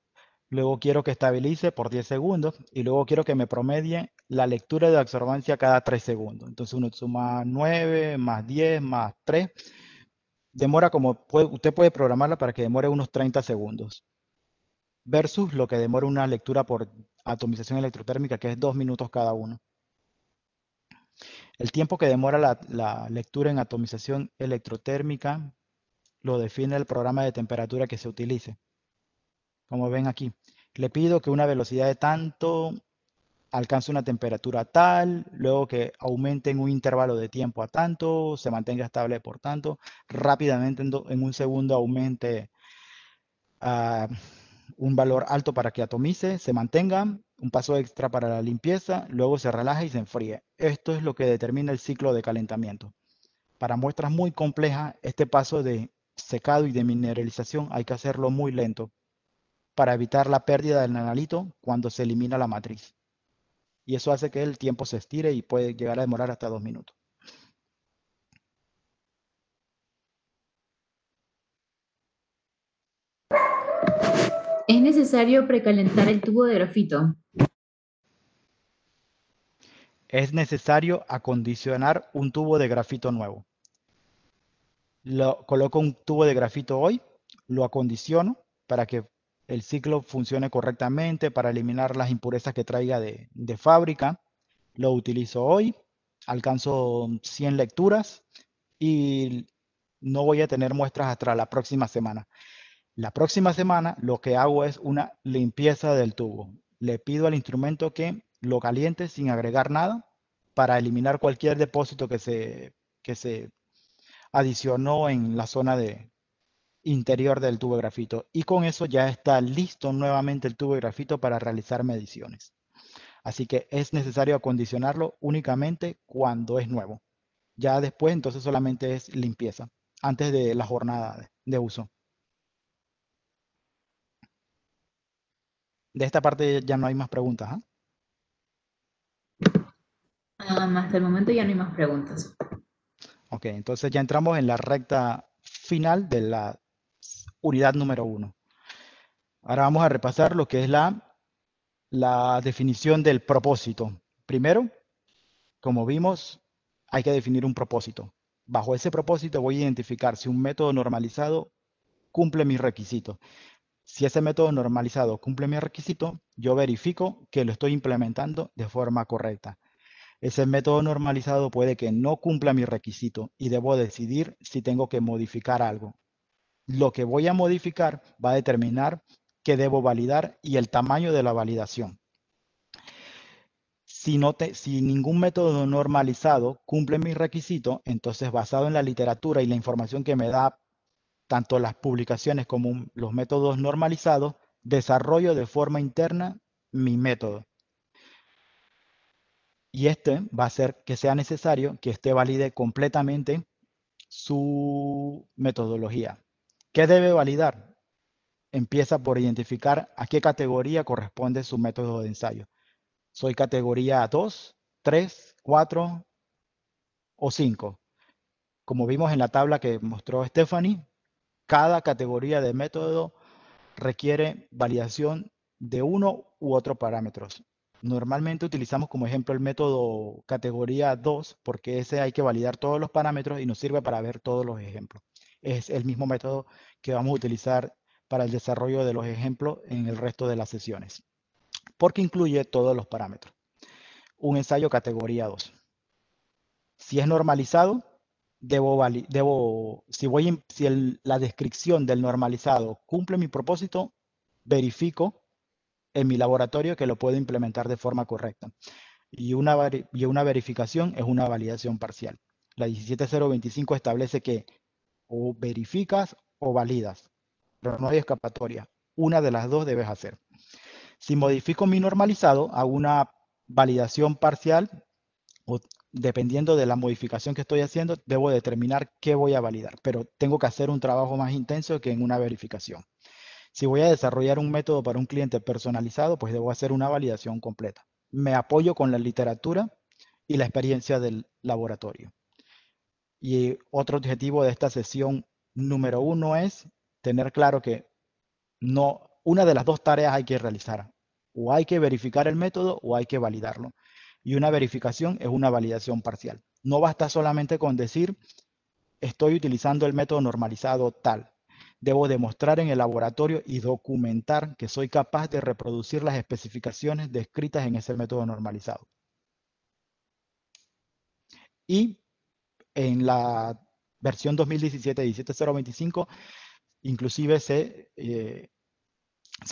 Luego quiero que estabilice por 10 segundos. Y luego quiero que me promedie la lectura de absorbancia cada 3 segundos. Entonces uno suma 9 más 10 más 3. Demora usted puede programarla para que demore unos 30 segundos. Versus lo que demora una lectura por atomización electrotérmica, que es 2 minutos cada uno. El tiempo que demora la lectura en atomización electrotérmica lo define el programa de temperatura que se utilice. Como ven aquí, le pido que una velocidad de tanto alcance una temperatura tal, luego que aumente en un intervalo de tiempo a tanto, se mantenga estable por tanto, rápidamente en un segundo aumente a un valor alto para que atomice, se mantenga, un paso extra para la limpieza, luego se relaja y se enfríe. Esto es lo que determina el ciclo de calentamiento. Para muestras muy complejas, este paso de secado y de mineralización hay que hacerlo muy lento para evitar la pérdida del nanalito cuando se elimina la matriz. Y eso hace que el tiempo se estire y puede llegar a demorar hasta 2 minutos. ¿Es necesario precalentar el tubo de grafito? Es necesario acondicionar un tubo de grafito nuevo. Coloco un tubo de grafito hoy, lo acondiciono para que el ciclo funcione correctamente, para eliminar las impurezas que traiga de fábrica. Lo utilizo hoy, alcanzo 100 lecturas y no voy a tener muestras hasta la próxima semana. La próxima semana lo que hago es una limpieza del tubo. Le pido al instrumento que lo caliente sin agregar nada para eliminar cualquier depósito que se adicionó en la zona interior del tubo de grafito. Y con eso ya está listo nuevamente el tubo de grafito para realizar mediciones. Así que es necesario acondicionarlo únicamente cuando es nuevo. Ya después entonces solamente es limpieza, antes de la jornada de uso. De esta parte ya no hay más preguntas, ¿ah? Hasta el momento ya no hay más preguntas. Ok, entonces ya entramos en la recta final de la unidad número 1. Ahora vamos a repasar lo que es la definición del propósito. Primero, como vimos, hay que definir un propósito. Bajo ese propósito voy a identificar si un método normalizado cumple mis requisitos. Si ese método normalizado cumple mis requisitos, yo verifico que lo estoy implementando de forma correcta. Ese método normalizado puede que no cumpla mi requisito y debo decidir si tengo que modificar algo. Lo que voy a modificar va a determinar qué debo validar y el tamaño de la validación. Si ningún método normalizado cumple mi requisito, entonces basado en la literatura y la información que me da tanto las publicaciones como los métodos normalizados, desarrollo de forma interna mi método. Y este va a hacer que sea necesario que esté valide completamente su metodología. ¿Qué debe validar? Empieza por identificar a qué categoría corresponde su método de ensayo. ¿Soy categoría 2, 3, 4 o 5? Como vimos en la tabla que mostró Stephanie, cada categoría de método requiere validación de uno u otro parámetros. Normalmente utilizamos como ejemplo el método categoría 2 porque ese hay que validar todos los parámetros y nos sirve para ver todos los ejemplos. Es el mismo método que vamos a utilizar para el desarrollo de los ejemplos en el resto de las sesiones, porque incluye todos los parámetros. Un ensayo categoría 2. Si es normalizado, si la descripción del normalizado cumple mi propósito, verifico en mi laboratorio que lo puedo implementar de forma correcta. Y una verificación es una validación parcial. La 17025 establece que o verificas o validas, pero no hay escapatoria. Una de las dos debes hacer. Si modifico mi normalizado, hago una validación parcial o dependiendo de la modificación que estoy haciendo, debo determinar qué voy a validar, pero tengo que hacer un trabajo más intenso que en una verificación. Si voy a desarrollar un método para un cliente personalizado, pues debo hacer una validación completa. Me apoyo con la literatura y la experiencia del laboratorio. Y otro objetivo de esta sesión número 1 es tener claro que no, una de las dos tareas hay que realizar. O hay que verificar el método o hay que validarlo. Y una verificación es una validación parcial. No basta solamente con decir estoy utilizando el método normalizado tal. Debo demostrar en el laboratorio y documentar que soy capaz de reproducir las especificaciones descritas en ese método normalizado. Y en la versión 2017-17025, inclusive se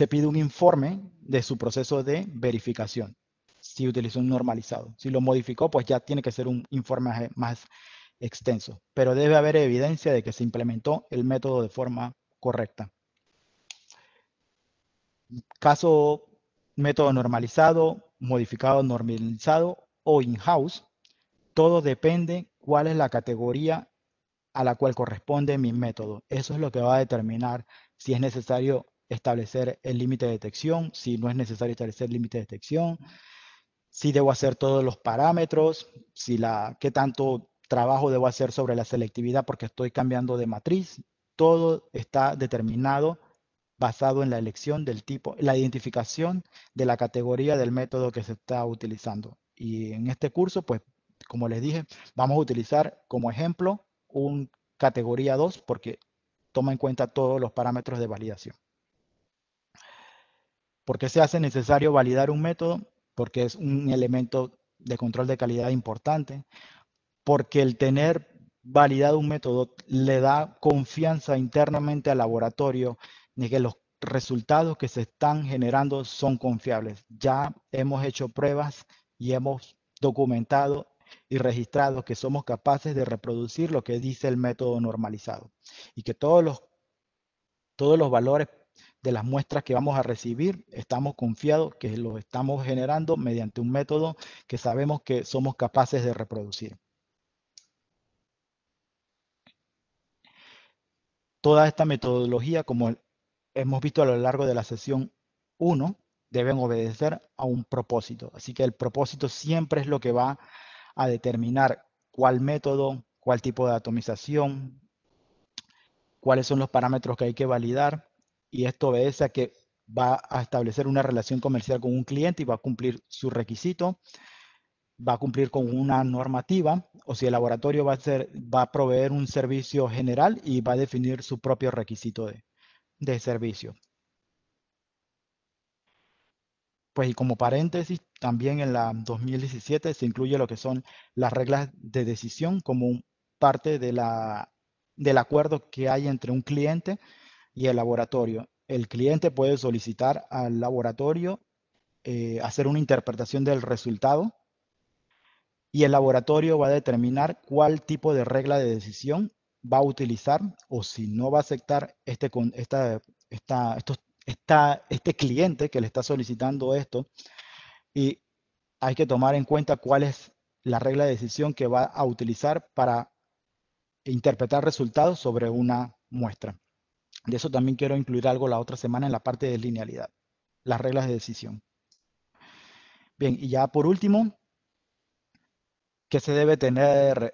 pide un informe de su proceso de verificación, si utilizó un normalizado. Si lo modificó, pues ya tiene que ser un informe más extenso, pero debe haber evidencia de que se implementó el método de forma correcta. Caso método normalizado, modificado normalizado o in-house, todo depende cuál es la categoría a la cual corresponde mi método. Eso es lo que va a determinar si es necesario establecer el límite de detección, si no es necesario establecer el límite de detección, si debo hacer todos los parámetros, qué tanto trabajo debo hacer sobre la selectividad porque estoy cambiando de matriz. Todo está determinado basado en la elección del tipo, la identificación de la categoría del método que se está utilizando. Y en este curso, pues, como les dije, vamos a utilizar como ejemplo un categoría 2 porque toma en cuenta todos los parámetros de validación. ¿Por qué se hace necesario validar un método? Porque es un elemento de control de calidad importante, porque el tener validado un método le da confianza internamente al laboratorio de que los resultados que se están generando son confiables. Ya hemos hecho pruebas y hemos documentado y registrado que somos capaces de reproducir lo que dice el método normalizado y que todos los valores de las muestras que vamos a recibir, estamos confiados que los estamos generando mediante un método que sabemos que somos capaces de reproducir. Toda esta metodología, como hemos visto a lo largo de la sesión 1, deben obedecer a un propósito. Así que el propósito siempre es lo que va a determinar cuál método, cuál tipo de atomización, cuáles son los parámetros que hay que validar. Y esto obedece a que va a establecer una relación comercial con un cliente y va a cumplir su requisito, va a cumplir con una normativa, o si el laboratorio va a proveer un servicio general y va a definir su propio requisito de servicio. Pues y como paréntesis, también en la 2017 se incluye lo que son las reglas de decisión como parte del acuerdo que hay entre un cliente y el laboratorio. El cliente puede solicitar al laboratorio hacer una interpretación del resultado y el laboratorio va a determinar cuál tipo de regla de decisión va a utilizar o si no va a aceptar este cliente que le está solicitando esto. Y hay que tomar en cuenta cuál es la regla de decisión que va a utilizar para interpretar resultados sobre una muestra. De eso también quiero incluir algo la otra semana en la parte de linealidad, las reglas de decisión. Bien, y ya por último, ¿qué se debe tener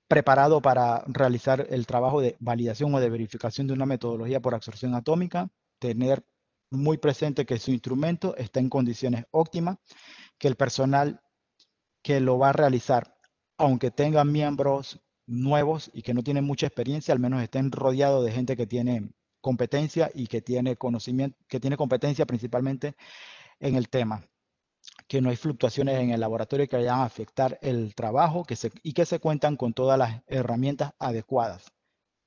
preparado para realizar el trabajo de validación o de verificación de una metodología por absorción atómica? Tener muy presente que su instrumento está en condiciones óptimas, que el personal que lo va a realizar, aunque tengan miembros nuevos y que no tienen mucha experiencia, al menos estén rodeados de gente que tiene competencia y que tiene conocimiento, que tiene competencia principalmente en el tema, que no hay fluctuaciones en el laboratorio que vayan a afectar el trabajo y que se cuentan con todas las herramientas adecuadas.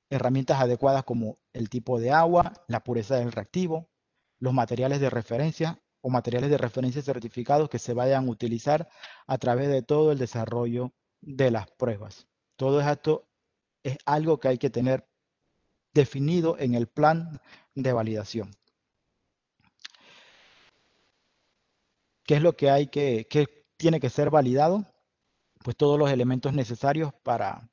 Herramientas adecuadas como el tipo de agua, la pureza del reactivo, los materiales de referencia o materiales de referencia certificados que se vayan a utilizar a través de todo el desarrollo de las pruebas. Todo esto es algo que hay que tener definido en el plan de validación. ¿Qué es lo que qué tiene que ser validado? Pues todos los elementos necesarios para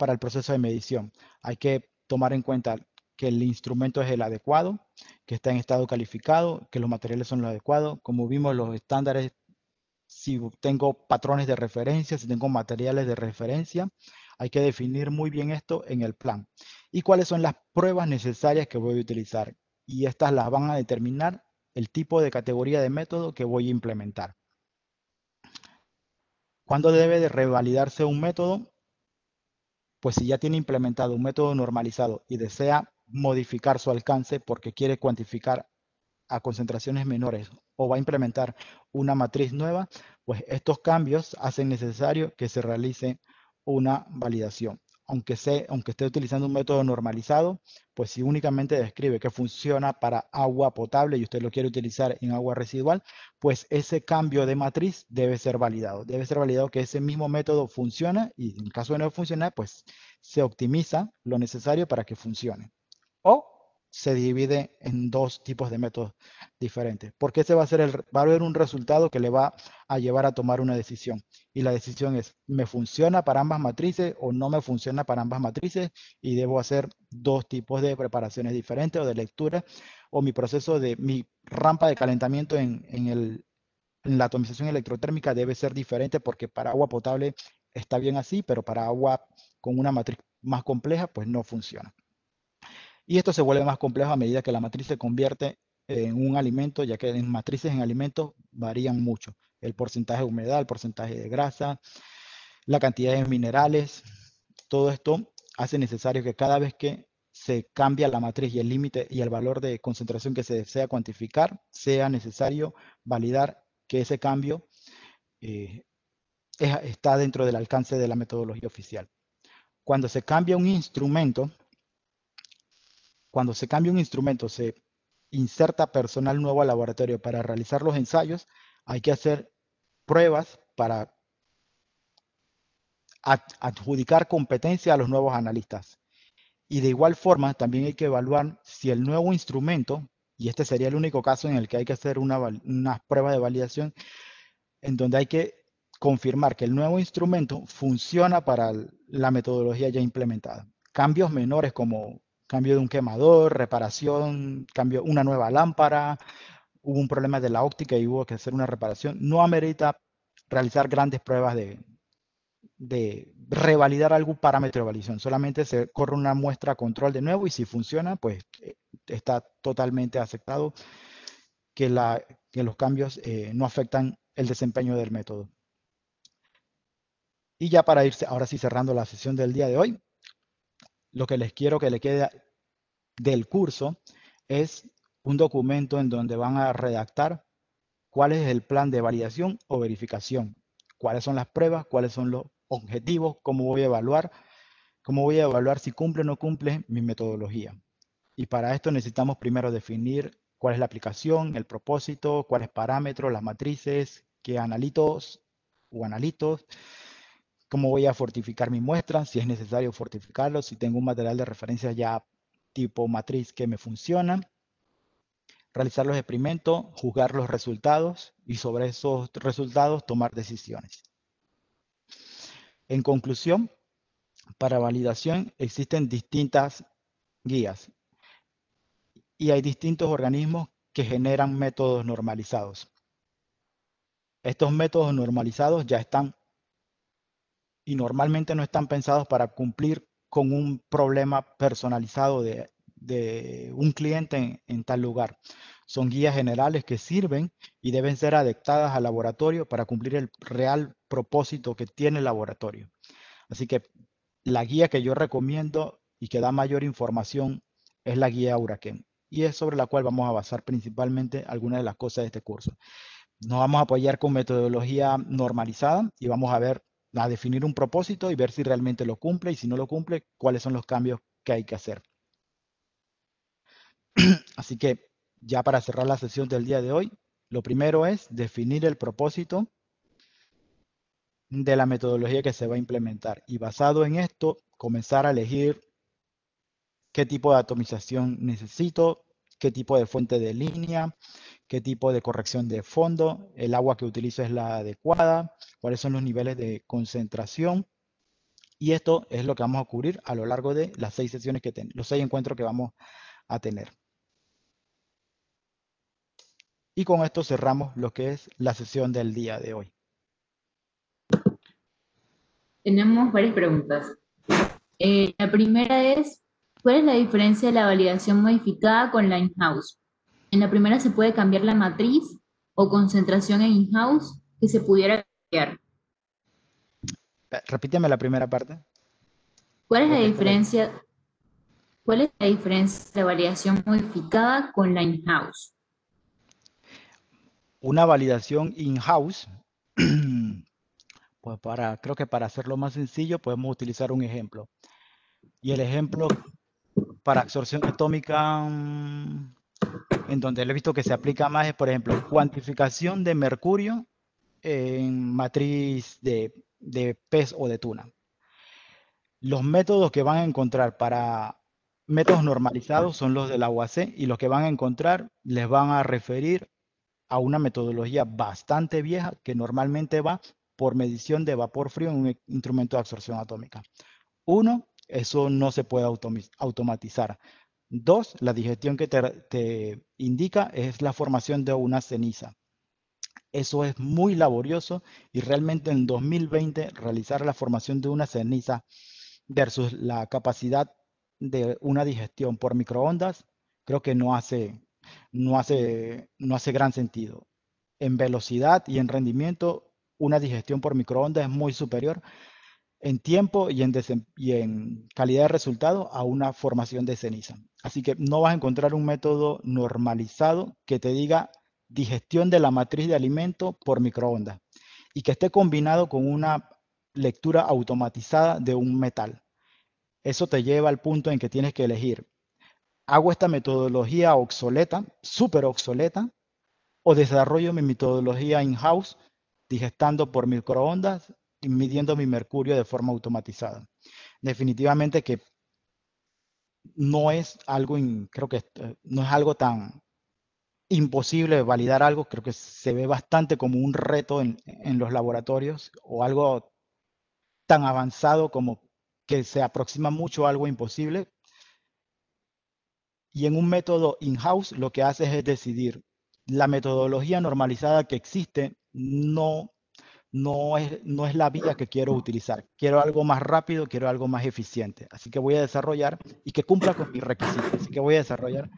el proceso de medición. Hay que tomar en cuenta que el instrumento es el adecuado, que está en estado calificado, que los materiales son los adecuados. Como vimos, los estándares, si tengo patrones de referencia, si tengo materiales de referencia, hay que definir muy bien esto en el plan. ¿Y cuáles son las pruebas necesarias que voy a utilizar? Y estas las van a determinar el tipo de categoría de método que voy a implementar. ¿Cuándo debe de revalidarse un método? Pues si ya tiene implementado un método normalizado y desea modificar su alcance porque quiere cuantificar a concentraciones menores o va a implementar una matriz nueva, pues estos cambios hacen necesario que se realice una validación. Aunque esté utilizando un método normalizado, pues si únicamente describe que funciona para agua potable y usted lo quiere utilizar en agua residual, pues ese cambio de matriz debe ser validado. Debe ser validado que ese mismo método funciona y en caso de no funcionar, pues se optimiza lo necesario para que funcione. O se divide en dos tipos de métodos diferentes, porque ese va a haber un resultado que le va a llevar a tomar una decisión. Y la decisión es, ¿me funciona para ambas matrices o no me funciona para ambas matrices? Y debo hacer dos tipos de preparaciones diferentes o de lectura, o mi proceso de mi rampa de calentamiento en la atomización electrotérmica debe ser diferente porque para agua potable está bien así, pero para agua con una matriz más compleja, pues no funciona. Y esto se vuelve más complejo a medida que la matriz se convierte en un alimento, ya que en matrices en alimentos varían mucho. El porcentaje de humedad, el porcentaje de grasa, la cantidad de minerales, todo esto hace necesario que cada vez que se cambia la matriz y el límite y el valor de concentración que se desea cuantificar, sea necesario validar que ese cambio eh, está dentro del alcance de la metodología oficial. Cuando se cambia un instrumento, Cuando se cambia un instrumento, se inserta personal nuevo al laboratorio para realizar los ensayos, hay que hacer pruebas para adjudicar competencia a los nuevos analistas. Y de igual forma, también hay que evaluar si el nuevo instrumento, y este sería el único caso en el que hay que hacer una prueba de validación, en donde hay que confirmar que el nuevo instrumento funciona para la metodología ya implementada. Cambios menores como cambio de un quemador, reparación, cambio una nueva lámpara, hubo un problema de la óptica y hubo que hacer una reparación, no amerita realizar grandes pruebas de revalidar algún parámetro de validación. Solamente se corre una muestra control de nuevo y si funciona, pues está totalmente aceptado que, que los cambios no afectan el desempeño del método. Y ya para irse, ahora sí cerrando la sesión del día de hoy, lo que les quiero que le quede del curso es un documento en donde van a redactar cuál es el plan de validación o verificación, cuáles son las pruebas, cuáles son los objetivos, cómo voy a evaluar si cumple o no cumple mi metodología. Y para esto necesitamos primero definir cuál es la aplicación, el propósito, cuáles parámetros, las matrices, qué analitos o analitos, cómo voy a fortificar mi muestra, si es necesario fortificarlo, si tengo un material de referencia ya tipo matriz que me funciona, realizar los experimentos, juzgar los resultados y sobre esos resultados tomar decisiones. En conclusión, para validación existen distintas guías y hay distintos organismos que generan métodos normalizados. Estos métodos normalizados ya están y normalmente no están pensados para cumplir con un problema personalizado de un cliente en tal lugar. Son guías generales que sirven y deben ser adaptadas al laboratorio para cumplir el real propósito que tiene el laboratorio. Así que la guía que yo recomiendo y que da mayor información es la guía Huracán. Y es sobre la cual vamos a basar principalmente algunas de las cosas de este curso. Nos vamos a apoyar con metodología normalizada y vamos a definir un propósito y ver si realmente lo cumple y si no lo cumple, cuáles son los cambios que hay que hacer. Así que ya para cerrar la sesión del día de hoy, lo primero es definir el propósito de la metodología que se va a implementar y basado en esto, comenzar a elegir qué tipo de atomización necesito, qué tipo de fuente de línea, qué tipo de corrección de fondo, el agua que utilizo es la adecuada, cuáles son los niveles de concentración. Y esto es lo que vamos a cubrir a lo largo de las 6 sesiones que tenemos, los 6 encuentros que vamos a tener. Y con esto cerramos lo que es la sesión del día de hoy. Tenemos varias preguntas. La primera es, ¿cuál es la diferencia de la validación modificada con la in-house? En la primera se puede cambiar la matriz o concentración en in-house que se pudiera cambiar. Repíteme la primera parte, ¿Cuál es la porque es por ahí. diferencia, cuál es la diferencia de la validación modificada con la in-house? Una validación in-house, pues creo que para hacerlo más sencillo podemos utilizar un ejemplo. Y el ejemplo para absorción atómica, en donde lo he visto que se aplica más es, por ejemplo, cuantificación de mercurio en matriz de pez o de tuna. Los métodos que van a encontrar para métodos normalizados son los del agua C y los que van a encontrar les van a referir a una metodología bastante vieja que normalmente va por medición de vapor frío en un instrumento de absorción atómica. Uno, eso no se puede automatizar. Dos, la digestión que te indica es la formación de una ceniza. Eso es muy laborioso y realmente en 2020 realizar la formación de una ceniza versus la capacidad de una digestión por microondas, creo que no hace gran sentido. En velocidad y en rendimiento, una digestión por microondas es muy superior en tiempo y en calidad de resultado a una formación de ceniza. Así que no vas a encontrar un método normalizado que te diga digestión de la matriz de alimento por microondas y que esté combinado con una lectura automatizada de un metal. Eso te lleva al punto en que tienes que elegir, ¿hago esta metodología obsoleta, súper obsoleta, o desarrollo mi metodología in-house, digestando por microondas y midiendo mi mercurio de forma automatizada? Definitivamente que no es algo, creo que no es algo tan imposible validar algo, creo que se ve bastante como un reto en los laboratorios o algo tan avanzado como que se aproxima mucho a algo imposible. Y en un método in-house lo que haces es decidir la metodología normalizada que existe no es la vía que quiero utilizar. Quiero algo más rápido, quiero algo más eficiente. Así que voy a desarrollar y que cumpla con mis requisitos. Así que voy a desarrollar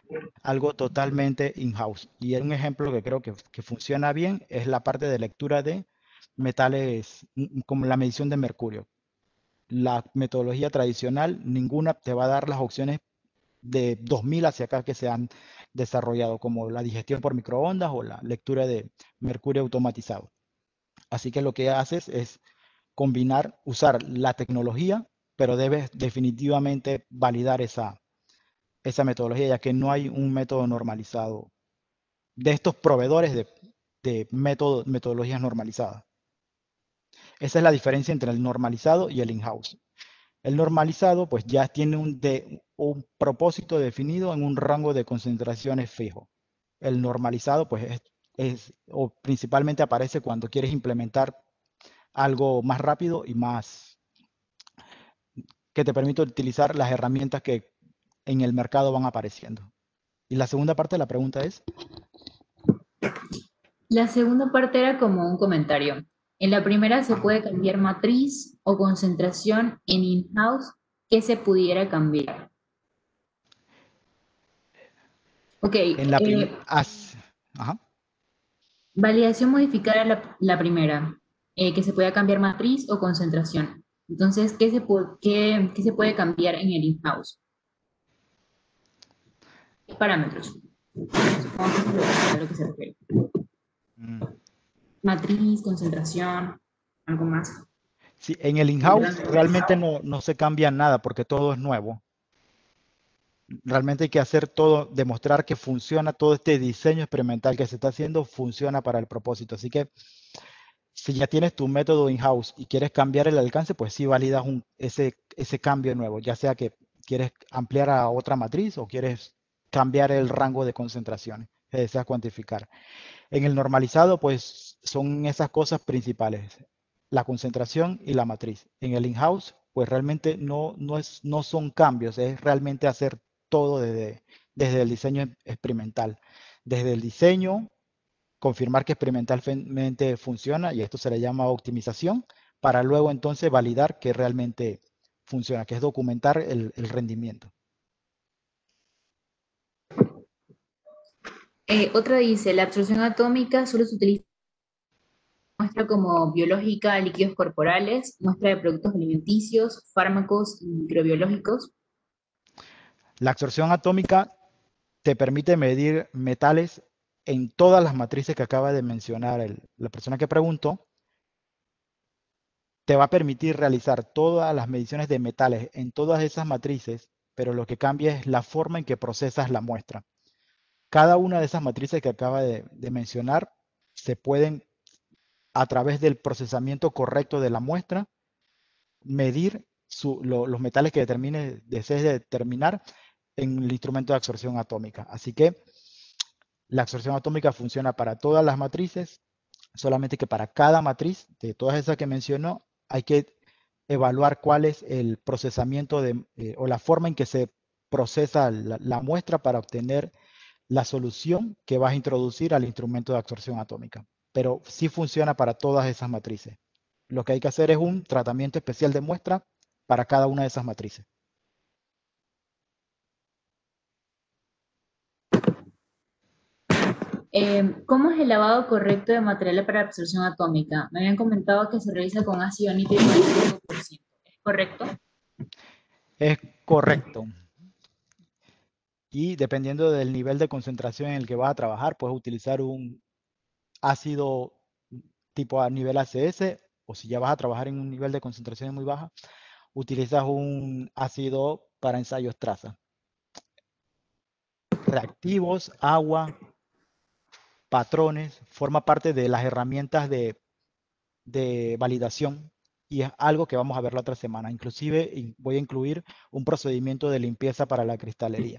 algo totalmente in-house. Y un ejemplo que creo que funciona bien es la parte de lectura de metales, como la medición de mercurio. La metodología tradicional, ninguna te va a dar las opciones de 2000 hacia acá que se han desarrollado, como la digestión por microondas o la lectura de mercurio automatizado. Así que lo que haces es combinar, usar la tecnología, pero debes definitivamente validar esa metodología, ya que no hay un método normalizado de estos proveedores de metodologías normalizadas. Esa es la diferencia entre el normalizado y el in-house. El normalizado pues ya tiene un propósito definido en un rango de concentraciones fijo. El normalizado pues o principalmente aparece cuando quieres implementar algo más rápido y más que te permite utilizar las herramientas que en el mercado van apareciendo. Y la segunda parte de la pregunta es, La segunda parte era como un comentario. En la primera se puede cambiar matriz o concentración en in-house que se pudiera cambiar. Ok, en la primera, ajá. validación modificada la primera, que se pueda cambiar matriz o concentración. Entonces, ¿qué se puede cambiar en el in-house? ¿Qué parámetros? Supongo que eso es a lo que se refiere. Mm. Matriz, concentración, algo más. Sí, en el in-house realmente no se cambia nada porque todo es nuevo. Realmente hay que hacer todo, demostrar que funciona, todo este diseño experimental que se está haciendo funciona para el propósito. Así que si ya tienes tu método in-house y quieres cambiar el alcance, pues sí validas ese cambio nuevo, ya sea que ¿Quieres ampliar a otra matriz o quieres cambiar el rango de concentraciones que deseas cuantificar? En el normalizado, pues son esas cosas principales, la concentración y la matriz. En el in-house, pues realmente no son cambios, es realmente hacer todo desde el diseño experimental. Desde el diseño, confirmar que experimentalmente funciona, y esto se le llama optimización, para luego entonces validar que realmente funciona, que es documentar el rendimiento. Otra dice, la absorción atómica solo se utiliza muestra como biológica, líquidos corporales, muestra de productos alimenticios, fármacos y microbiológicos. La absorción atómica te permite medir metales en todas las matrices que acaba de mencionar la persona que preguntó. Te va a permitir realizar todas las mediciones de metales en todas esas matrices, pero lo que cambia es la forma en que procesas la muestra. Cada una de esas matrices que acaba de mencionar se pueden, a través del procesamiento correcto de la muestra, medir los metales que desees determinar en el instrumento de absorción atómica. Así que la absorción atómica funciona para todas las matrices, solamente que para cada matriz de todas esas que mencionó hay que evaluar cuál es el procesamiento o la forma en que se procesa la muestra para obtener la solución que vas a introducir al instrumento de absorción atómica. Pero sí funciona para todas esas matrices. Lo que hay que hacer es un tratamiento especial de muestra para cada una de esas matrices. ¿Cómo es el lavado correcto de materiales para absorción atómica? Me habían comentado que se realiza con ácido nítrico al 5%. ¿Es correcto? Es correcto. Y dependiendo del nivel de concentración en el que vas a trabajar, puedes utilizar un ácido tipo a nivel ACS, o si ya vas a trabajar en un nivel de concentración muy baja, utilizas un ácido para ensayos traza. Reactivos, agua, patrones, forma parte de las herramientas de validación y es algo que vamos a ver la otra semana. Inclusive voy a incluir un procedimiento de limpieza para la cristalería.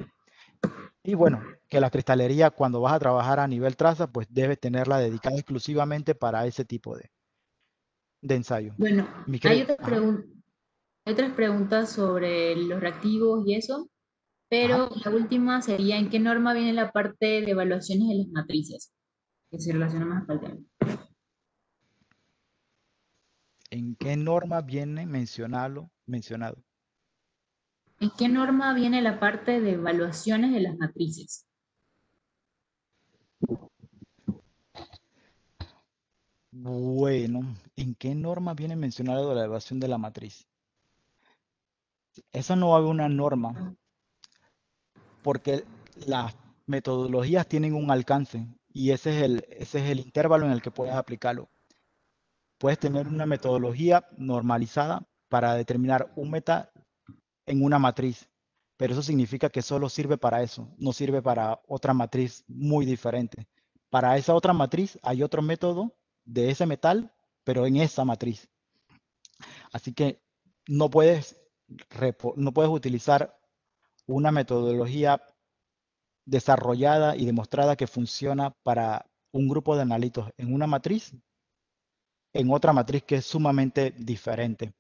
Y bueno, que la cristalería cuando vas a trabajar a nivel traza, pues debes tenerla dedicada exclusivamente para ese tipo de ensayo. Bueno, Ajá. hay otras preguntas sobre los reactivos y eso, Ajá. pero la última sería, ¿en qué norma viene la parte de evaluaciones de las matrices? Que se relaciona más al tema. ¿En qué norma viene mencionado? ¿En qué norma viene la parte de evaluaciones de las matrices? Bueno, ¿en qué norma viene mencionado la evaluación de la matriz? Eso no va a haber una norma, porque las metodologías tienen un alcance y ese es el intervalo en el que puedes aplicarlo. Puedes tener una metodología normalizada para determinar un meta en una matriz, pero eso significa que solo sirve para eso, no sirve para otra matriz muy diferente. Para esa otra matriz hay otro método de ese metal, pero en esa matriz. Así que no puedes, no puedes utilizar una metodología desarrollada y demostrada que funciona para un grupo de analitos en una matriz, en otra matriz que es sumamente diferente.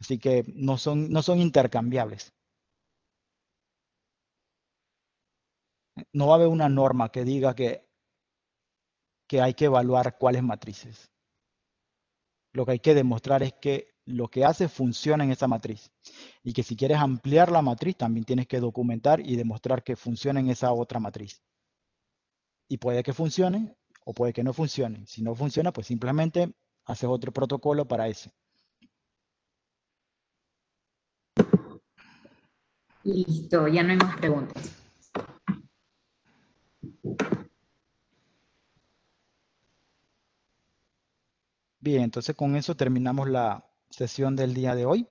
Así que no son intercambiables. No va a haber una norma que diga que hay que evaluar cuáles matrices. Lo que hay que demostrar es que lo que hace funciona en esa matriz y que si quieres ampliar la matriz también tienes que documentar y demostrar que funciona en esa otra matriz. Y puede que funcione o puede que no funcione. Si no funciona, pues simplemente haces otro protocolo para ese. Listo, ya no hay más preguntas. Bien, entonces con eso terminamos la sesión del día de hoy.